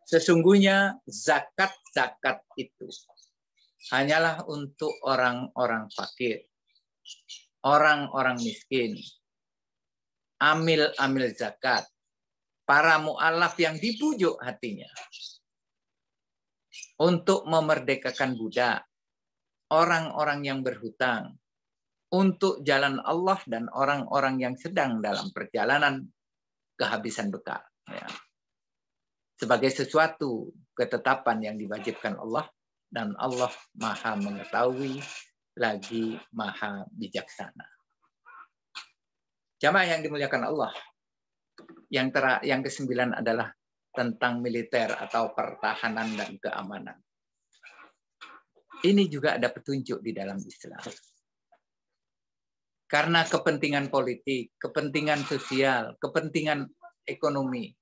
Sesungguhnya zakat-zakat itu hanyalah untuk orang-orang fakir, orang-orang miskin, amil-amil zakat, para mu'alaf yang dibujuk hatinya untuk memerdekakan budak, orang-orang yang berhutang, untuk jalan Allah dan orang-orang yang sedang dalam perjalanan kehabisan bekal. Ya. Sebagai sesuatu ketetapan yang diwajibkan Allah, dan Allah Maha mengetahui lagi Maha bijaksana. Jamaah yang dimuliakan Allah, yang ke-9 adalah tentang militer atau pertahanan dan keamanan. Ini juga ada petunjuk di dalam Islam. Karena kepentingan politik, kepentingan sosial, kepentingan ekonomi,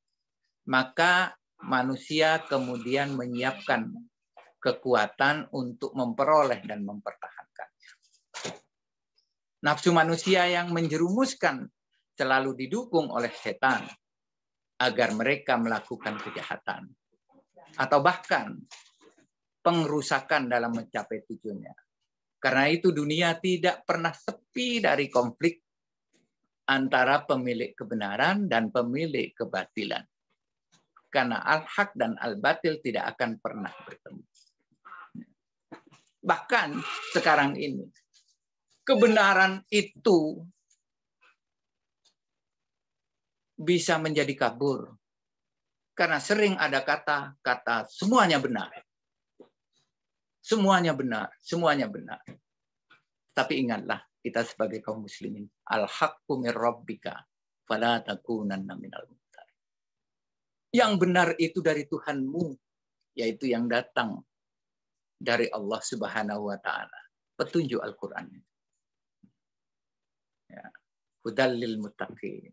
maka manusia kemudian menyiapkan kekuatan untuk memperoleh dan mempertahankannya. Nafsu manusia yang menjerumuskan selalu didukung oleh setan agar mereka melakukan kejahatan atau bahkan pengrusakan dalam mencapai tujuannya. Karena itu dunia tidak pernah sepi dari konflik antara pemilik kebenaran dan pemilik kebatilan. Karena al-haq dan al-batil tidak akan pernah bertemu. Bahkan sekarang ini kebenaran itu bisa menjadi kabur. Karena sering ada kata-kata semuanya benar. Semuanya benar, semuanya benar. Tapi ingatlah, kita sebagai kaum muslimin, al-haqqu mir rabbika fala takunanna minal mumtarin. Yang benar itu dari Tuhanmu, yaitu yang datang dari Allah Subhanahu wa taala. Petunjuk Al-Qur'an. Ya. Hudal lil muttaqin.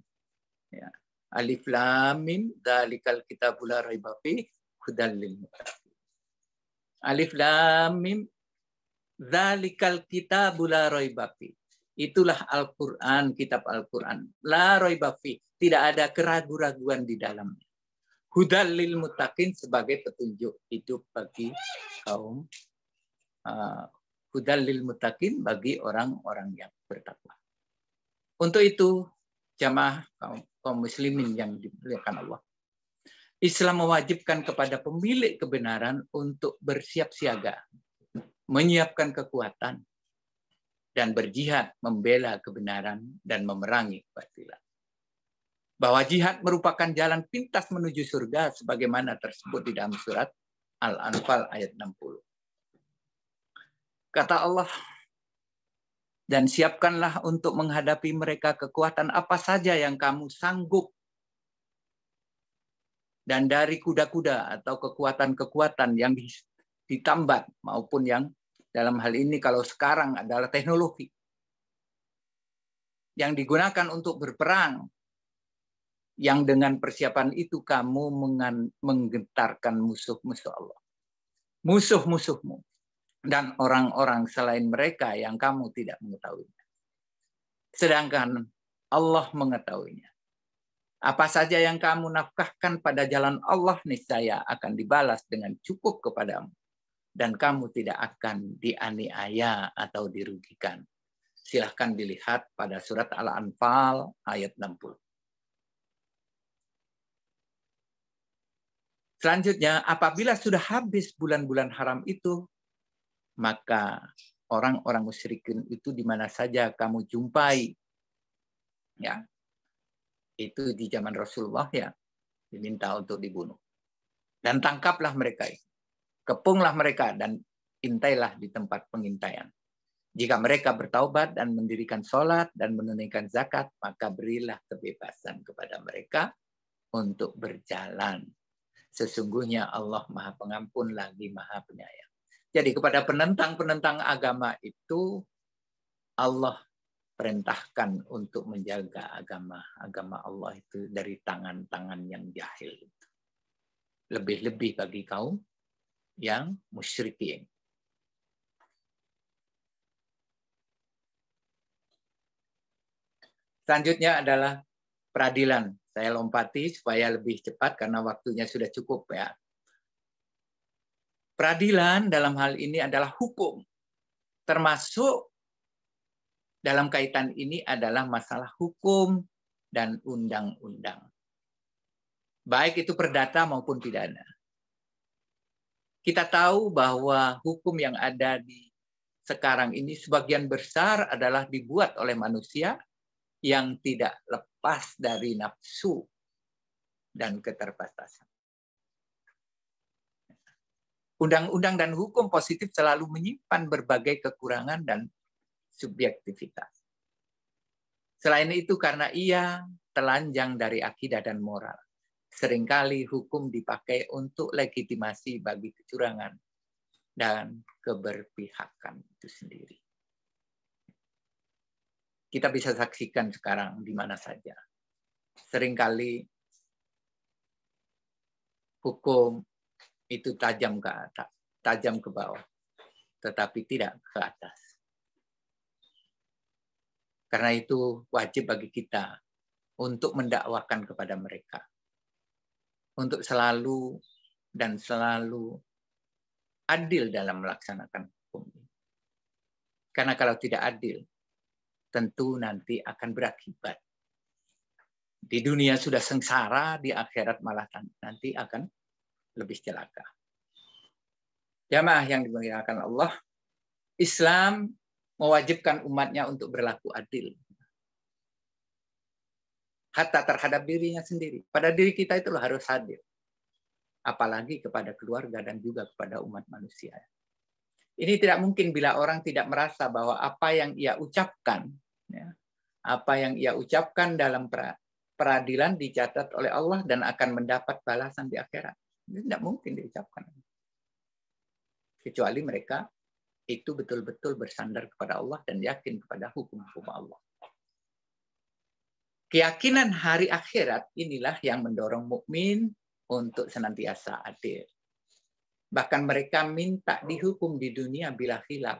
Ya. Alif lam mim dzalikal kitabul la raiba fihi hudal lil muttaqin. Alif lam mim dzalikal kitabul la raiba fihi. Itulah Al-Qur'an, kitab Al-Qur'an. La raiba fihi, tidak ada keraguan-raguan di dalamnya. Hudal lil muttaqin sebagai petunjuk hidup bagi kaum hudal lil muttaqin bagi orang-orang yang bertakwa. Untuk itu, jamaah kaum muslimin yang dimuliakan Allah, Islam mewajibkan kepada pemilik kebenaran untuk bersiap siaga, menyiapkan kekuatan, dan berjihad membela kebenaran dan memerangi kebatilan. Bahwa jihad merupakan jalan pintas menuju surga sebagaimana tersebut di dalam surat Al-Anfal ayat 60. Kata Allah, dan siapkanlah untuk menghadapi mereka kekuatan apa saja yang kamu sanggup. Dan dari kuda-kuda atau kekuatan-kekuatan yang ditambat maupun yang dalam hal ini kalau sekarang adalah teknologi yang digunakan untuk berperang, yang dengan persiapan itu kamu menggentarkan musuh-musuh Allah, musuh-musuhmu, dan orang-orang selain mereka yang kamu tidak mengetahuinya. Sedangkan Allah mengetahuinya. Apa saja yang kamu nafkahkan pada jalan Allah niscaya akan dibalas dengan cukup kepadamu. Dan kamu tidak akan dianiaya atau dirugikan. Silahkan dilihat pada surat Al-Anfal ayat 60. Selanjutnya, apabila sudah habis bulan-bulan haram itu, maka orang-orang musyrikin itu di mana saja kamu jumpai, ya, itu di zaman Rasulullah ya, diminta untuk dibunuh. Dan tangkaplah mereka, kepunglah mereka dan intailah di tempat pengintaian. Jika mereka bertaubat dan mendirikan sholat dan menunaikan zakat, maka berilah kebebasan kepada mereka untuk berjalan. Sesungguhnya Allah Maha Pengampun lagi Maha Penyayang. Jadi kepada penentang-penentang agama itu Allah perintahkan untuk menjaga agama Allah itu dari tangan-tangan yang jahil. Lebih-lebih bagi kaum yang musyrikin. Selanjutnya adalah peradilan. Saya lompati supaya lebih cepat karena waktunya sudah cukup ya. Peradilan dalam hal ini adalah hukum. Termasuk dalam kaitan ini adalah masalah hukum dan undang-undang. Baik itu perdata maupun pidana. Kita tahu bahwa hukum yang ada di sekarang ini sebagian besar adalah dibuat oleh manusia yang tidak lepas dari nafsu dan keterbatasan. Undang-undang dan hukum positif selalu menyimpan berbagai kekurangan dan subjektivitas. Selain itu karena ia telanjang dari akidah dan moral. Seringkali hukum dipakai untuk legitimasi bagi kecurangan dan keberpihakan itu sendiri. Kita bisa saksikan sekarang di mana saja. Seringkali hukum itu tajam ke atas, tajam ke bawah, tetapi tidak ke atas. Karena itu wajib bagi kita untuk mendakwakan kepada mereka. Untuk selalu dan selalu adil dalam melaksanakan hukum ini. Karena kalau tidak adil, tentu nanti akan berakibat. Di dunia sudah sengsara, di akhirat malah nanti akan lebih celaka. Jamaah yang dimuliakan Allah, Islam mewajibkan umatnya untuk berlaku adil. Hatta terhadap dirinya sendiri. Pada diri kita itu harus adil. Apalagi kepada keluarga dan juga kepada umat manusia. Ini tidak mungkin bila orang tidak merasa bahwa apa yang ia ucapkan, ya, apa yang ia ucapkan dalam peradilan dicatat oleh Allah dan akan mendapat balasan di akhirat. Ini tidak mungkin diucapkan. Kecuali mereka itu betul-betul bersandar kepada Allah dan yakin kepada hukum-hukum Allah. Keyakinan hari akhirat inilah yang mendorong mukmin untuk senantiasa adil. Bahkan mereka minta dihukum di dunia bila khilaf.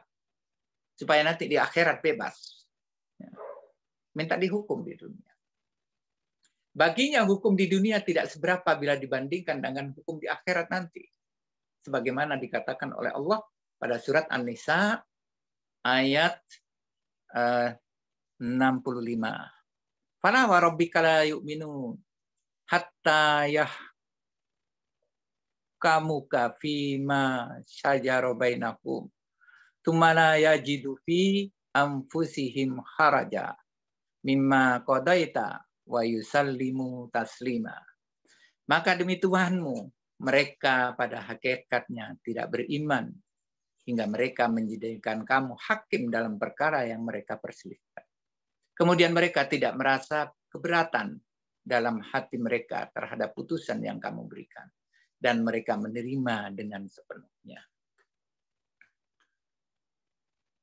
Supaya nanti di akhirat bebas. Minta dihukum di dunia. Baginya hukum di dunia tidak seberapa bila dibandingkan dengan hukum di akhirat nanti. Sebagaimana dikatakan oleh Allah pada surat An-Nisa ayat 65. Fala wa rabbika la yu'minun hatta yahkamuka fima syajara bainahum tsumma la yajidu fi anfusihim haraja mimma qadaita wa yusallimu taslima. Maka demi Tuhanmu, mereka pada hakikatnya tidak beriman hingga mereka menjadikan kamu hakim dalam perkara yang mereka perselisihkan. Kemudian mereka tidak merasa keberatan dalam hati mereka terhadap putusan yang kamu berikan. Dan mereka menerima dengan sepenuhnya.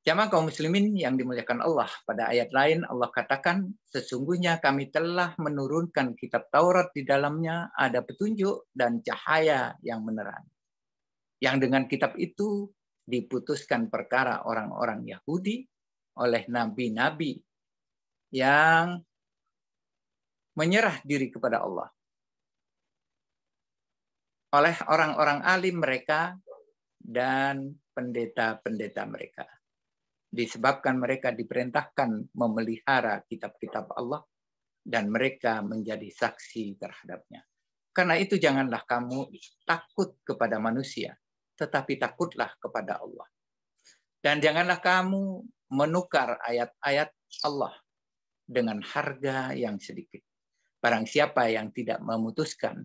Jamaah kaum muslimin yang dimuliakan Allah, pada ayat lain Allah katakan, sesungguhnya kami telah menurunkan kitab Taurat, di dalamnya ada petunjuk dan cahaya yang menerangi. Yang dengan kitab itu diputuskan perkara orang-orang Yahudi oleh nabi-nabi yang menyerah diri kepada Allah. Oleh orang-orang alim mereka dan pendeta-pendeta mereka. Disebabkan mereka diperintahkan memelihara kitab-kitab Allah dan mereka menjadi saksi terhadapnya. Karena itu janganlah kamu takut kepada manusia, tetapi takutlah kepada Allah. Dan janganlah kamu menukar ayat-ayat Allah dengan harga yang sedikit. Barang siapa yang tidak memutuskan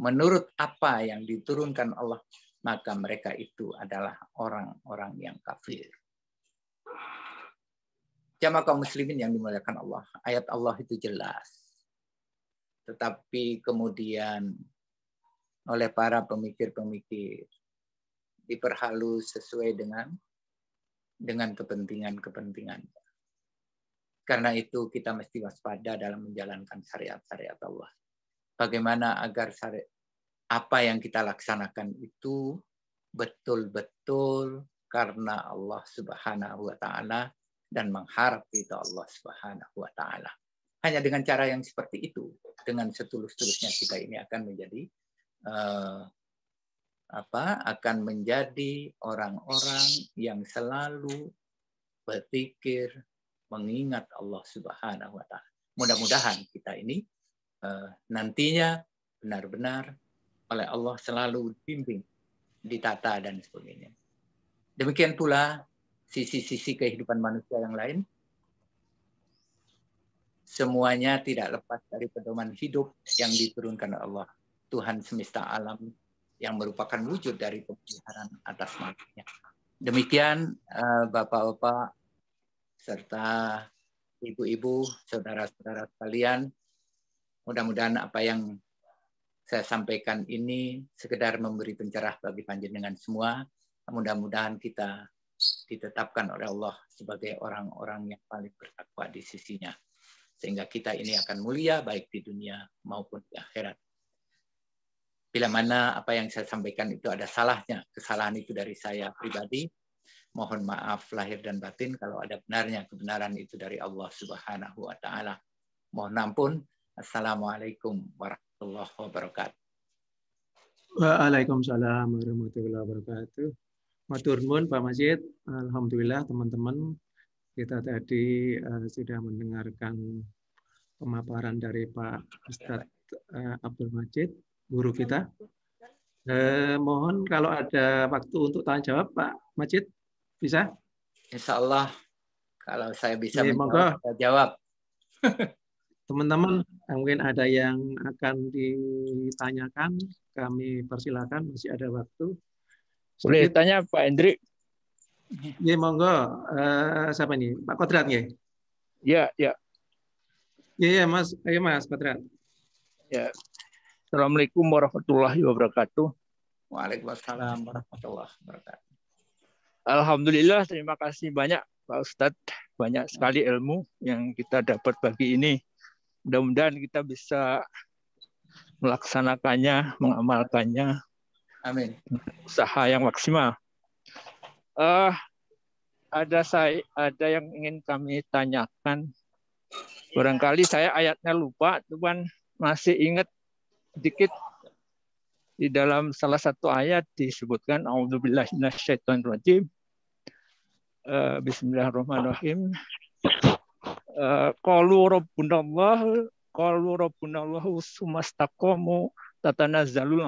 menurut apa yang diturunkan Allah, maka mereka itu adalah orang-orang yang kafir. Jamaah kaum muslimin yang dimuliakan Allah, ayat Allah itu jelas. Tetapi kemudian oleh para pemikir-pemikir diperhalus sesuai dengan kepentingan-kepentingan. Karena itu kita mesti waspada dalam menjalankan syariat-syariat Allah. Bagaimana agar apa yang kita laksanakan itu betul-betul karena Allah Subhanahu wa Ta'ala dan mengharap ridha Allah Subhanahu wa Ta'ala. Hanya dengan cara yang seperti itu, dengan setulus-tulusnya kita ini akan menjadi orang-orang yang selalu berpikir mengingat Allah Subhanahu wa Ta'ala. Mudah-mudahan kita ini nantinya benar-benar oleh Allah selalu dibimbing, ditata dan sebagainya. Demikian pula sisi-sisi kehidupan manusia yang lain. Semuanya tidak lepas dari pedoman hidup yang diturunkan oleh Allah, Tuhan semesta alam, yang merupakan wujud dari pemeliharaan atas makhluknya. Demikian Bapak-bapak serta ibu-ibu, saudara-saudara sekalian, mudah-mudahan apa yang saya sampaikan ini sekedar memberi pencerah bagi panjenengan semua. Mudah-mudahan kita ditetapkan oleh Allah sebagai orang-orang yang paling bertakwa di sisinya. Sehingga kita ini akan mulia baik di dunia maupun di akhirat. Bila mana apa yang saya sampaikan itu ada salahnya, kesalahan itu dari saya pribadi, mohon maaf lahir dan batin. Kalau ada benarnya, kebenaran itu dari Allah Subhanahu wa Ta'ala. Mohon ampun. Assalamualaikum warahmatullahi wabarakatuh.
Waalaikumsalam warahmatullahi wabarakatuh. Matur nuwun Pak Majid. Alhamdulillah teman-teman, kita tadi sudah mendengarkan pemaparan dari Pak Ustadz Abdul Majid, guru kita. Mohon kalau ada waktu untuk tanya jawab Pak Majid, bisa?
Insya Allah kalau saya bisa
menjawab,
saya jawab.
Teman-teman, mungkin ada yang akan ditanyakan, kami persilakan, masih ada waktu.
Boleh tanya Pak Hendrik?
Ya, monggo. Siapa nih? Pak Kodrat ya?
Ya, ya.
Iya, Mas. Ayo Mas Kodrat.
Ya. Assalamualaikum warahmatullahi wabarakatuh.
Waalaikumsalam warahmatullahi wabarakatuh.
Alhamdulillah, terima kasih banyak Pak Ustadz. Banyak sekali ilmu yang kita dapat pagi ini. Mudah-mudahan kita bisa melaksanakannya, mengamalkannya.
Amin.
Usaha yang maksimal. Ada yang ingin kami tanyakan Barangkali saya ayatnya lupa, cuman masih ingat sedikit di dalam salah satu ayat disebutkan A'udzubillahi minasyaitonirrajim. Bismillahirrahmanirrahim. Qalu rabbunallahu sumastaqamu tatanazzalul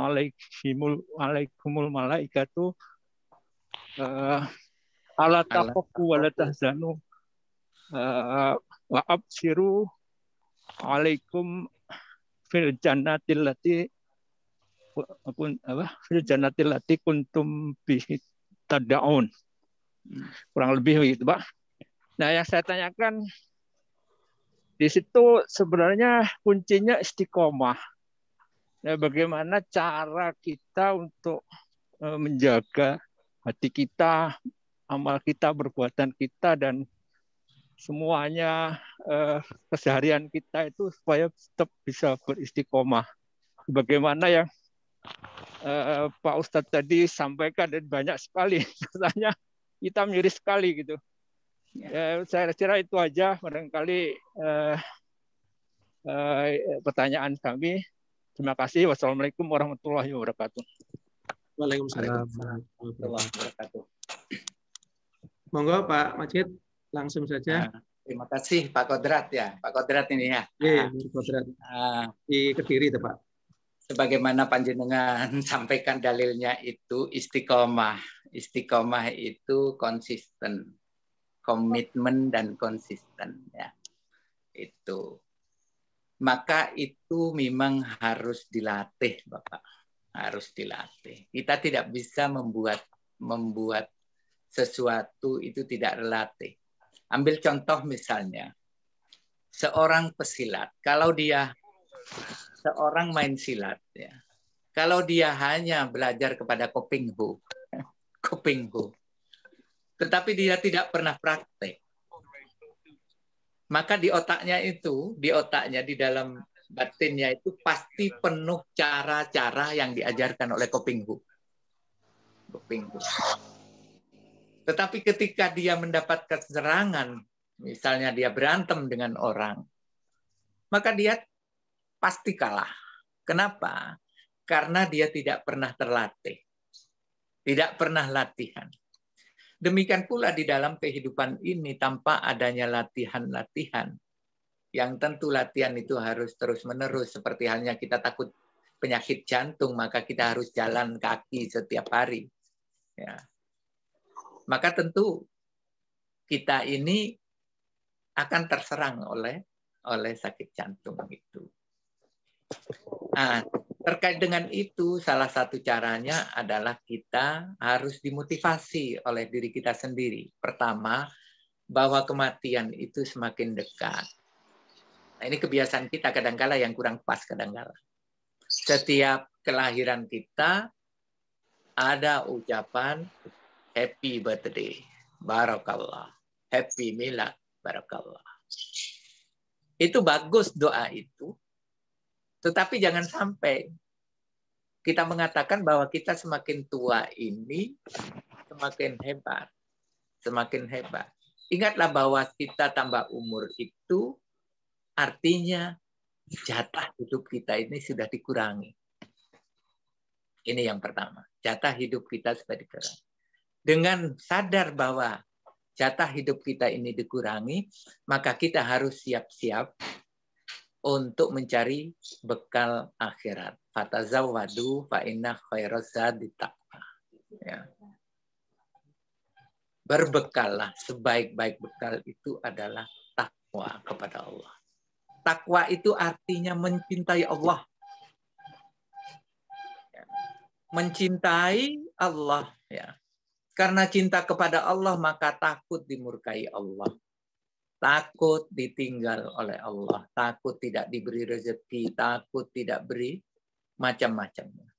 alaikumul malaikatu ala taqfu wa la tahzanu wa abshiru alaikum fil jannatil lati kuntum bihi tad'un. Kurang lebih begitu, Pak. Nah, yang saya tanyakan di situ sebenarnya kuncinya istiqomah. Nah, bagaimana cara kita untuk menjaga hati kita, amal kita, perbuatan kita, dan semuanya keseharian kita itu supaya tetap bisa beristiqomah. Bagaimana yang Pak Ustadz tadi sampaikan, dan banyak sekali, katanya kita miris sekali gitu. Saya kira itu aja barangkali pertanyaan kami. Terima kasih. Wassalamualaikum warahmatullahi wabarakatuh.
Waalaikumsalam warahmatullahi wabarakatuh. Monggo Pak Majid, langsung saja.
Terima kasih Pak Kodrat ya. Pak Kodrat ini ya.
Pak Kodrat. Di Kediri itu Pak.
Sebagaimana panjenengan sampaikan dalilnya itu istiqomah. Istiqomah itu konsisten, komitmen dan konsisten ya. Itu. Maka itu memang harus dilatih, Bapak. Harus dilatih. Kita tidak bisa membuat sesuatu itu tidak relatih. Ambil contoh misalnya, seorang pesilat, kalau dia seorang main silat, ya, kalau dia hanya belajar kepada Koping Ho, tetapi dia tidak pernah praktek, maka di otaknya, di dalam batinnya itu pasti penuh cara-cara yang diajarkan oleh Koping Ho. Tetapi ketika dia mendapatkan serangan, misalnya dia berantem dengan orang, maka dia pasti kalah. Kenapa? Karena dia tidak pernah terlatih. Tidak pernah latihan. Demikian pula di dalam kehidupan ini tanpa adanya latihan-latihan. Yang tentu latihan itu harus terus-menerus. Seperti halnya kita takut penyakit jantung, maka kita harus jalan kaki setiap hari. Ya. Maka tentu kita ini akan terserang oleh sakit jantung itu. Nah, terkait dengan itu, salah satu caranya adalah kita harus dimotivasi oleh diri kita sendiri. Pertama, bahwa kematian itu semakin dekat. Nah, ini kebiasaan kita kadang-kala yang kurang pas kadang-kala. Setiap kelahiran kita ada ucapan happy birthday, barakallah, happy milad, barakallah. Itu bagus doa itu. Tetapi jangan sampai kita mengatakan bahwa kita semakin tua ini semakin hebat. Semakin hebat. Ingatlah bahwa kita tambah umur itu artinya jatah hidup kita ini sudah dikurangi. Ini yang pertama. Jatah hidup kita sudah dikurangi. Dengan sadar bahwa jatah hidup kita ini dikurangi, maka kita harus siap-siap untuk mencari bekal akhirat. Fatazawwadu fa inna khairaz zadi taqwa. Ya. Berbekallah, sebaik-baik bekal itu adalah takwa kepada Allah. Takwa itu artinya mencintai Allah. Ya. Mencintai Allah. Ya. Karena cinta kepada Allah, maka takut dimurkai Allah. Takut ditinggal oleh Allah, takut tidak diberi rezeki, takut tidak beri macam-macamnya.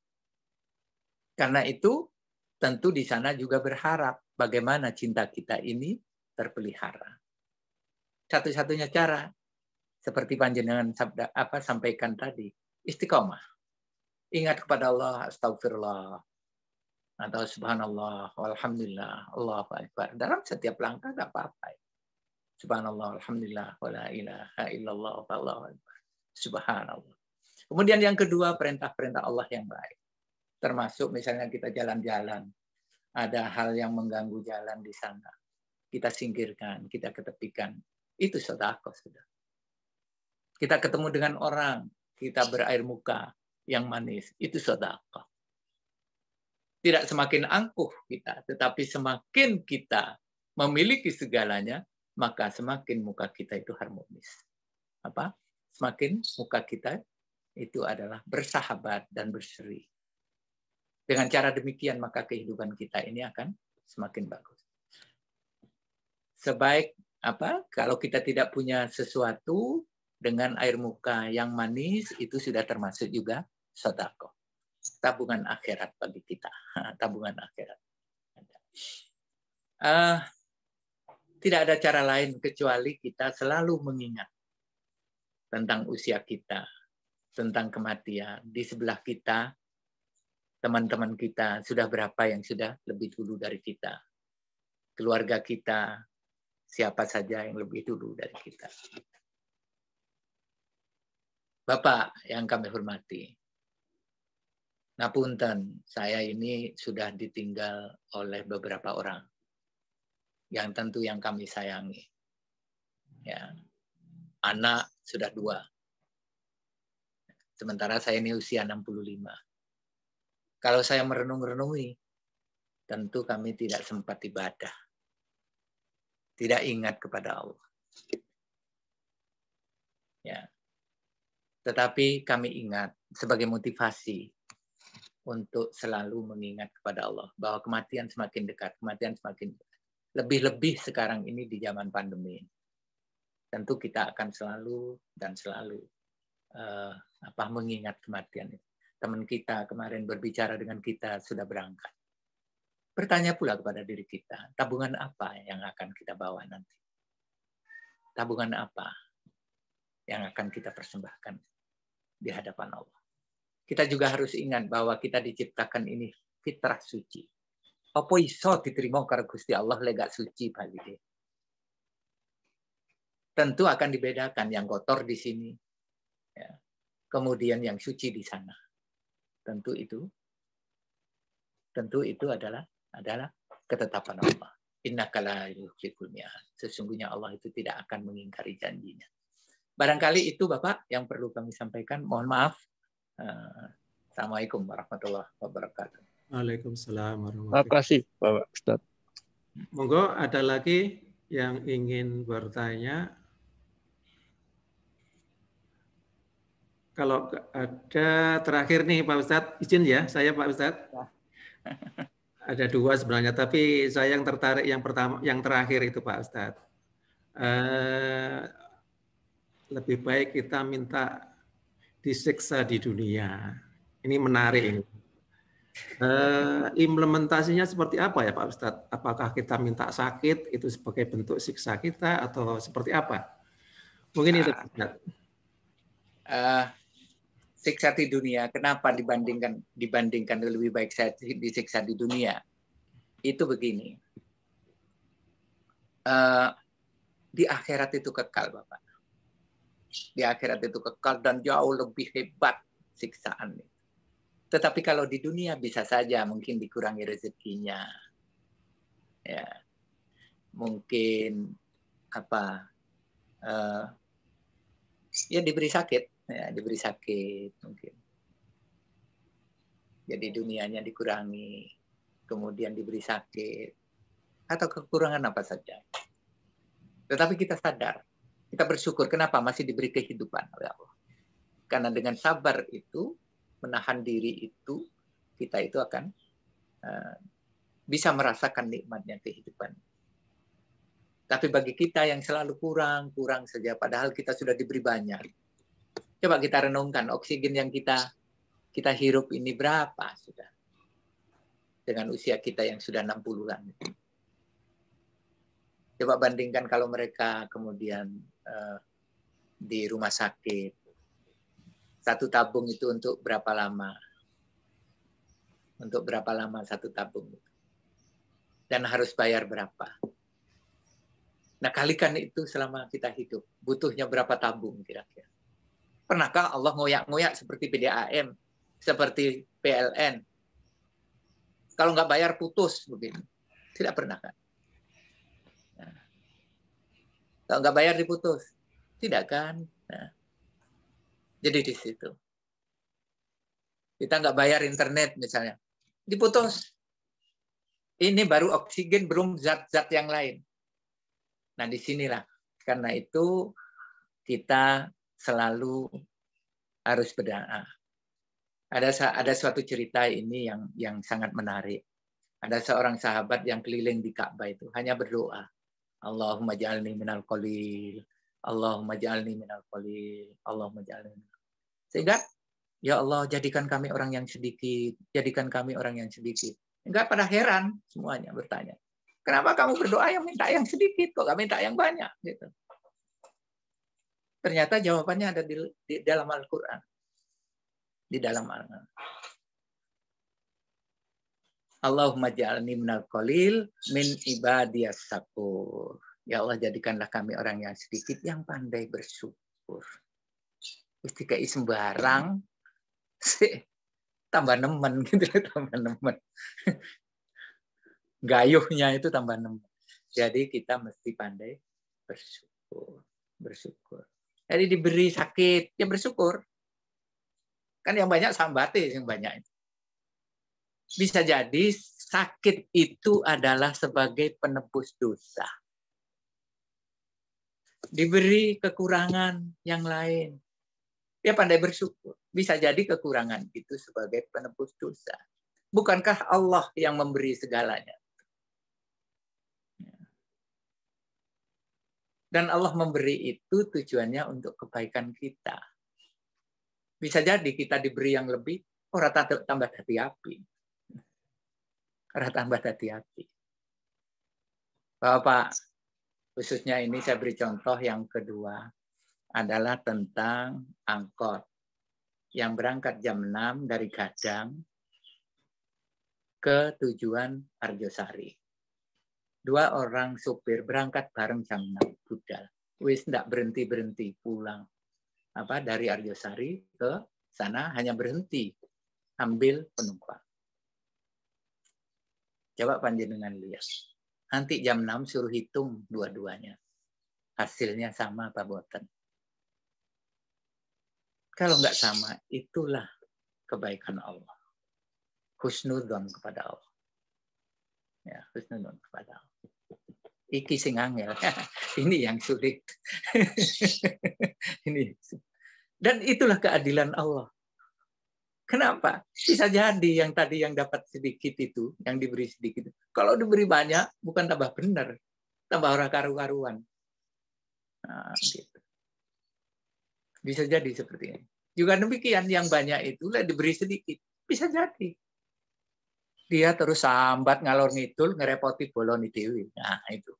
Karena itu tentu di sana juga berharap bagaimana cinta kita ini terpelihara. Satu-satunya cara seperti panjenengan sampaikan tadi, istiqomah. Ingat kepada Allah, astagfirullah, atau subhanallah, walhamdulillah, Allahu akbar. Dalam setiap langkah tidak apa-apa. Subhanallah, alhamdulillah, wa la ilaha illallah, wallahu akbar. Subhanallah. Kemudian yang kedua, perintah-perintah Allah yang baik. Termasuk misalnya kita jalan-jalan, ada hal yang mengganggu jalan di sana. Kita singkirkan, kita ketepikan. Itu sedekah sudah. Kita ketemu dengan orang, kita berair muka yang manis. Itu sedekah. Tidak semakin angkuh kita, tetapi semakin kita memiliki segalanya, maka semakin muka kita itu harmonis. Apa? Semakin muka kita itu adalah bersahabat dan berseri. Dengan cara demikian maka kehidupan kita ini akan semakin bagus. Sebaik apa? Kalau kita tidak punya sesuatu dengan air muka yang manis, itu sudah termasuk juga sedekah. Tabungan akhirat bagi kita. Tabungan akhirat. Tidak ada cara lain kecuali kita selalu mengingat tentang usia kita, tentang kematian. Di sebelah kita, teman-teman kita, sudah berapa yang sudah lebih dulu dari kita. Keluarga kita, siapa saja yang lebih dulu dari kita. Bapak yang kami hormati, ngapunten, saya ini sudah ditinggal oleh beberapa orang. Yang tentu yang kami sayangi. Ya. Anak sudah 2. Sementara saya ini usia 65. Kalau saya merenung-renungi, tentu kami tidak sempat ibadah. Tidak ingat kepada Allah. Ya. Tetapi kami ingat sebagai motivasi untuk selalu mengingat kepada Allah. Bahwa kematian semakin dekat, kematian semakin dekat. Lebih-lebih sekarang ini di zaman pandemi. Tentu kita akan selalu dan selalu mengingat kematian itu. Teman kita kemarin berbicara dengan kita sudah berangkat. Bertanya pula kepada diri kita, tabungan apa yang akan kita bawa nanti? Tabungan apa yang akan kita persembahkan di hadapan Allah? Kita juga harus ingat bahwa kita diciptakan ini fitrah suci. Apa iso diterima karo Gusti Allah lega suci bagi dia. Tentu akan dibedakan yang kotor di sini, ya. Kemudian yang suci di sana. Tentu itu adalah ketetapan Allah. Innaka la yukhliful mi'ad. Sesungguhnya Allah itu tidak akan mengingkari janjinya. Barangkali itu Bapak yang perlu kami sampaikan. Mohon maaf. Assalamualaikum warahmatullahi wabarakatuh.
Waalaikumsalam
Terima
warahmatullahi
kasih Bapak Ustaz.
Monggo ada lagi yang ingin bertanya. Kalau ada terakhir nih Pak Ustadz, izin ya saya Pak Ustadz. Ada 2 sebenarnya, tapi saya yang tertarik yang pertama, yang terakhir itu Pak Ustadz. Lebih baik kita minta disiksa di dunia. Ini menarik ini. Implementasinya seperti apa ya Pak Ustadz? Apakah kita minta sakit itu sebagai bentuk siksa kita atau seperti apa? Mungkin itu Pak Ustadz.
Siksa di dunia, kenapa dibandingkan lebih baik saya disiksa di dunia? Itu begini. Di akhirat itu kekal, Bapak. Di akhirat itu kekal dan jauh lebih hebat siksaan. Tetapi kalau di dunia bisa saja mungkin dikurangi rezekinya. Ya. Mungkin ya diberi sakit. Ya, diberi sakit mungkin. Jadi dunianya dikurangi, kemudian diberi sakit, atau kekurangan apa saja. Tetapi kita sadar, kita bersyukur kenapa masih diberi kehidupan oleh Allah. Karena dengan sabar itu, menahan diri itu, kita itu akan bisa merasakan nikmatnya kehidupan. Tapi bagi kita yang selalu kurang saja, padahal kita sudah diberi banyak. Coba kita renungkan, oksigen yang kita hirup ini berapa sudah? Dengan usia kita yang sudah 60-an. Coba bandingkan kalau mereka kemudian di rumah sakit. 1 tabung itu untuk berapa lama? Untuk berapa lama 1 tabung? Dan harus bayar berapa? Nah, kalikan itu selama kita hidup. Butuhnya berapa tabung kira-kira? Pernahkah Allah ngoyak-ngoyak seperti PDAM, seperti PLN? Kalau nggak bayar putus begini. Tidak pernah kan? Nah, kalau nggak bayar diputus. Tidak kan? Nah, jadi di situ. Kita nggak bayar internet misalnya. Diputus. Ini baru oksigen, belum zat-zat yang lain. Nah, disinilah. Karena itu kita selalu harus berdoa. Ada suatu cerita ini yang sangat menarik. Ada seorang sahabat yang keliling di Ka'bah itu hanya berdoa. Allahumma ja'alni minal qalil. Allahumma ja'alni minal qalil. Allahumma ja'alni. Sehingga, ya Allah, jadikan kami orang yang sedikit. Jadikan kami orang yang sedikit. Enggak pada heran semuanya bertanya. Kenapa kamu berdoa yang minta yang sedikit? Kok gak minta yang banyak? Gitu. Ternyata jawabannya ada di dalam Al-Quran. Di dalam Al-Quran. Allahumma ja'alni minal qalil min ibadiyas syakur. Ya Allah, jadikanlah kami orang yang sedikit yang pandai bersyukur. Ketika sembarang tambah nemen gitu, tambah nemen. Gayuhnya itu tambah nemen. Jadi kita mesti pandai bersyukur. Bersyukur. Jadi diberi sakit, ya bersyukur. Kan yang banyak sambate yang banyak. Bisa jadi sakit itu adalah sebagai penebus dosa. Diberi kekurangan yang lain. Dia pandai bersyukur. Bisa jadi kekurangan itu sebagai penebus dosa. Bukankah Allah yang memberi segalanya? Dan Allah memberi itu tujuannya untuk kebaikan kita. Bisa jadi kita diberi yang lebih, orang tambah hati-hati. Orang tambah hati-hati. Bapak, khususnya ini saya beri contoh yang kedua adalah tentang angkot yang berangkat jam 6 dari Gadang ke tujuan Arjosari. 2 orang supir berangkat bareng jam 6 budal. Wis ndak berhenti-berhenti pulang. Dari Arjosari ke sana hanya berhenti ambil penumpang. Coba panjenengan lihat. Nanti jam 6 suruh hitung dua-duanya. Hasilnya sama apa boten? Kalau nggak sama, itulah kebaikan Allah. Husnudzon kepada Allah. Ya, husnudzon kepada Allah. Iki sing angel. Ini yang sulit. Ini. Dan itulah keadilan Allah. Kenapa? Bisa jadi yang tadi yang dapat sedikit itu, yang diberi sedikit. Kalau diberi banyak, bukan tambah benar. Tambah orang karu-karuan. Nah, gitu. Bisa jadi seperti ini. Juga demikian, yang banyak itu diberi sedikit. Bisa jadi. Dia terus sambat ngalor ngidul, ngerepoti boloni dewi. Nah, itu.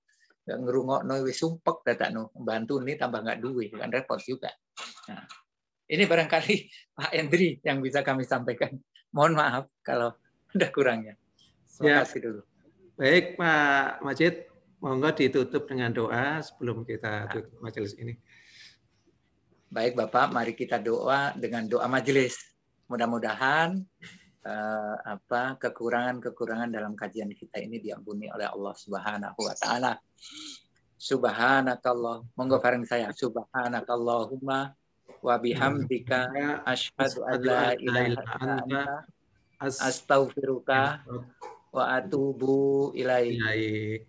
Nggak ngerungokno wis sumpek dadakno bantu ini tambah nggak duwe kan repot juga. Nah, ini barangkali Pak Hendri yang bisa kami sampaikan. Mohon maaf kalau ada kurangnya. Terima kasih dulu.
Baik Pak Majid, monggo ditutup dengan doa sebelum kita tutup majelis ini.
Baik Bapak, mari kita doa dengan doa majelis. Mudah-mudahan kekurangan-kekurangan dalam kajian kita ini diampuni oleh Allah Subhanahu wa taala. Subhanakallah, monggo bareng saya. Subhanakallahumma wa bihamdika asyhadu an la ilaha illa anta astaghfiruka wa atubu ilaik.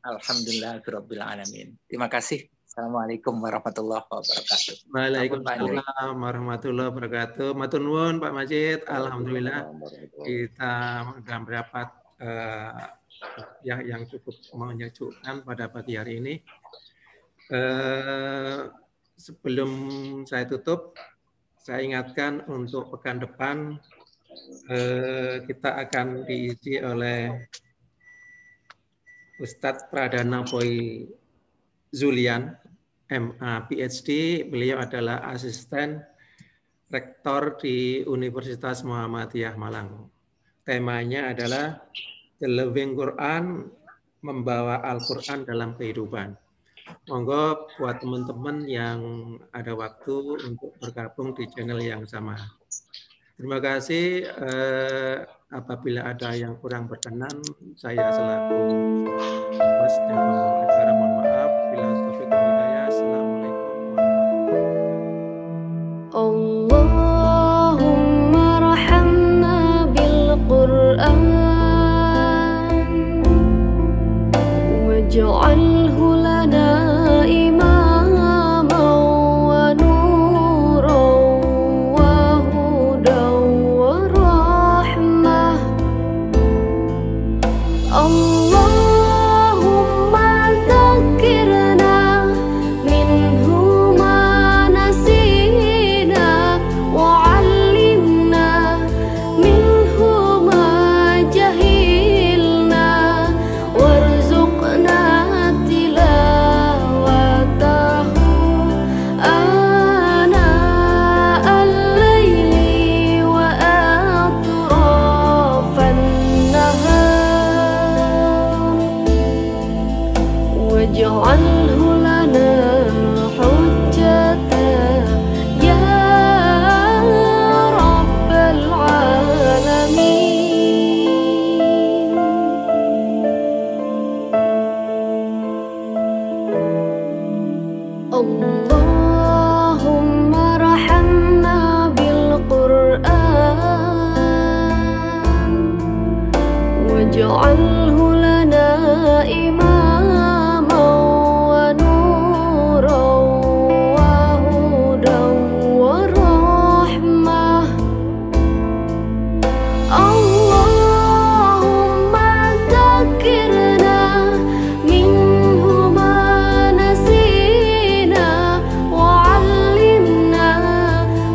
Alhamdulillahirabbil alamin. Terima kasih. Assalamualaikum warahmatullahi wabarakatuh.
Waalaikumsalam warahmatullahi wabarakatuh. Matur nuwun Pak Majid. Alhamdulillah kita sudah mendapat yang cukup menyejukkan pada pagi hari ini. Sebelum saya tutup, saya ingatkan untuk pekan depan kita akan diisi oleh Ustadz Pradana Boy Zulian, MA PhD. Beliau adalah asisten rektor di Universitas Muhammadiyah Malang. Temanya adalah The Living Quran, membawa Al-Quran dalam kehidupan. Monggo buat teman-teman yang ada waktu untuk bergabung di channel yang sama. Terima kasih. Apabila ada yang kurang berkenan, saya selaku host dan pembawa acara mohon maaf. Bila taufiq wal hidayah. Assalamualaikum warahmatullahi wabarakatuh.
Allahumma rahamna bil Qur'an waj'alhu lana imaman wa nuran wa hudan wa rahmah. Allahumma dzakkirna minhu ma nasina wa 'allimna minhu ma jahilna warzuqna tilawatahu ana al-laili wa atrafan nahar waj'alhu lana hujjatan ya rabbal alamin. Allahumma rahamna bil Qur'an waj'alhu lana imaman wa nuran wa hudan wa rahmah. Allahumma dzakkirna minhu ma nasina wa 'allimna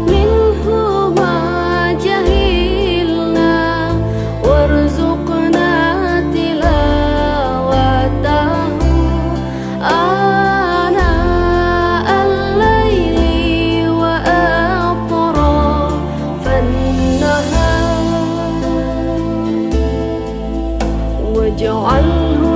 minhu ma jahilna warzuqna tilawatahu ana al-laili wa atrafan nahar waj'alhu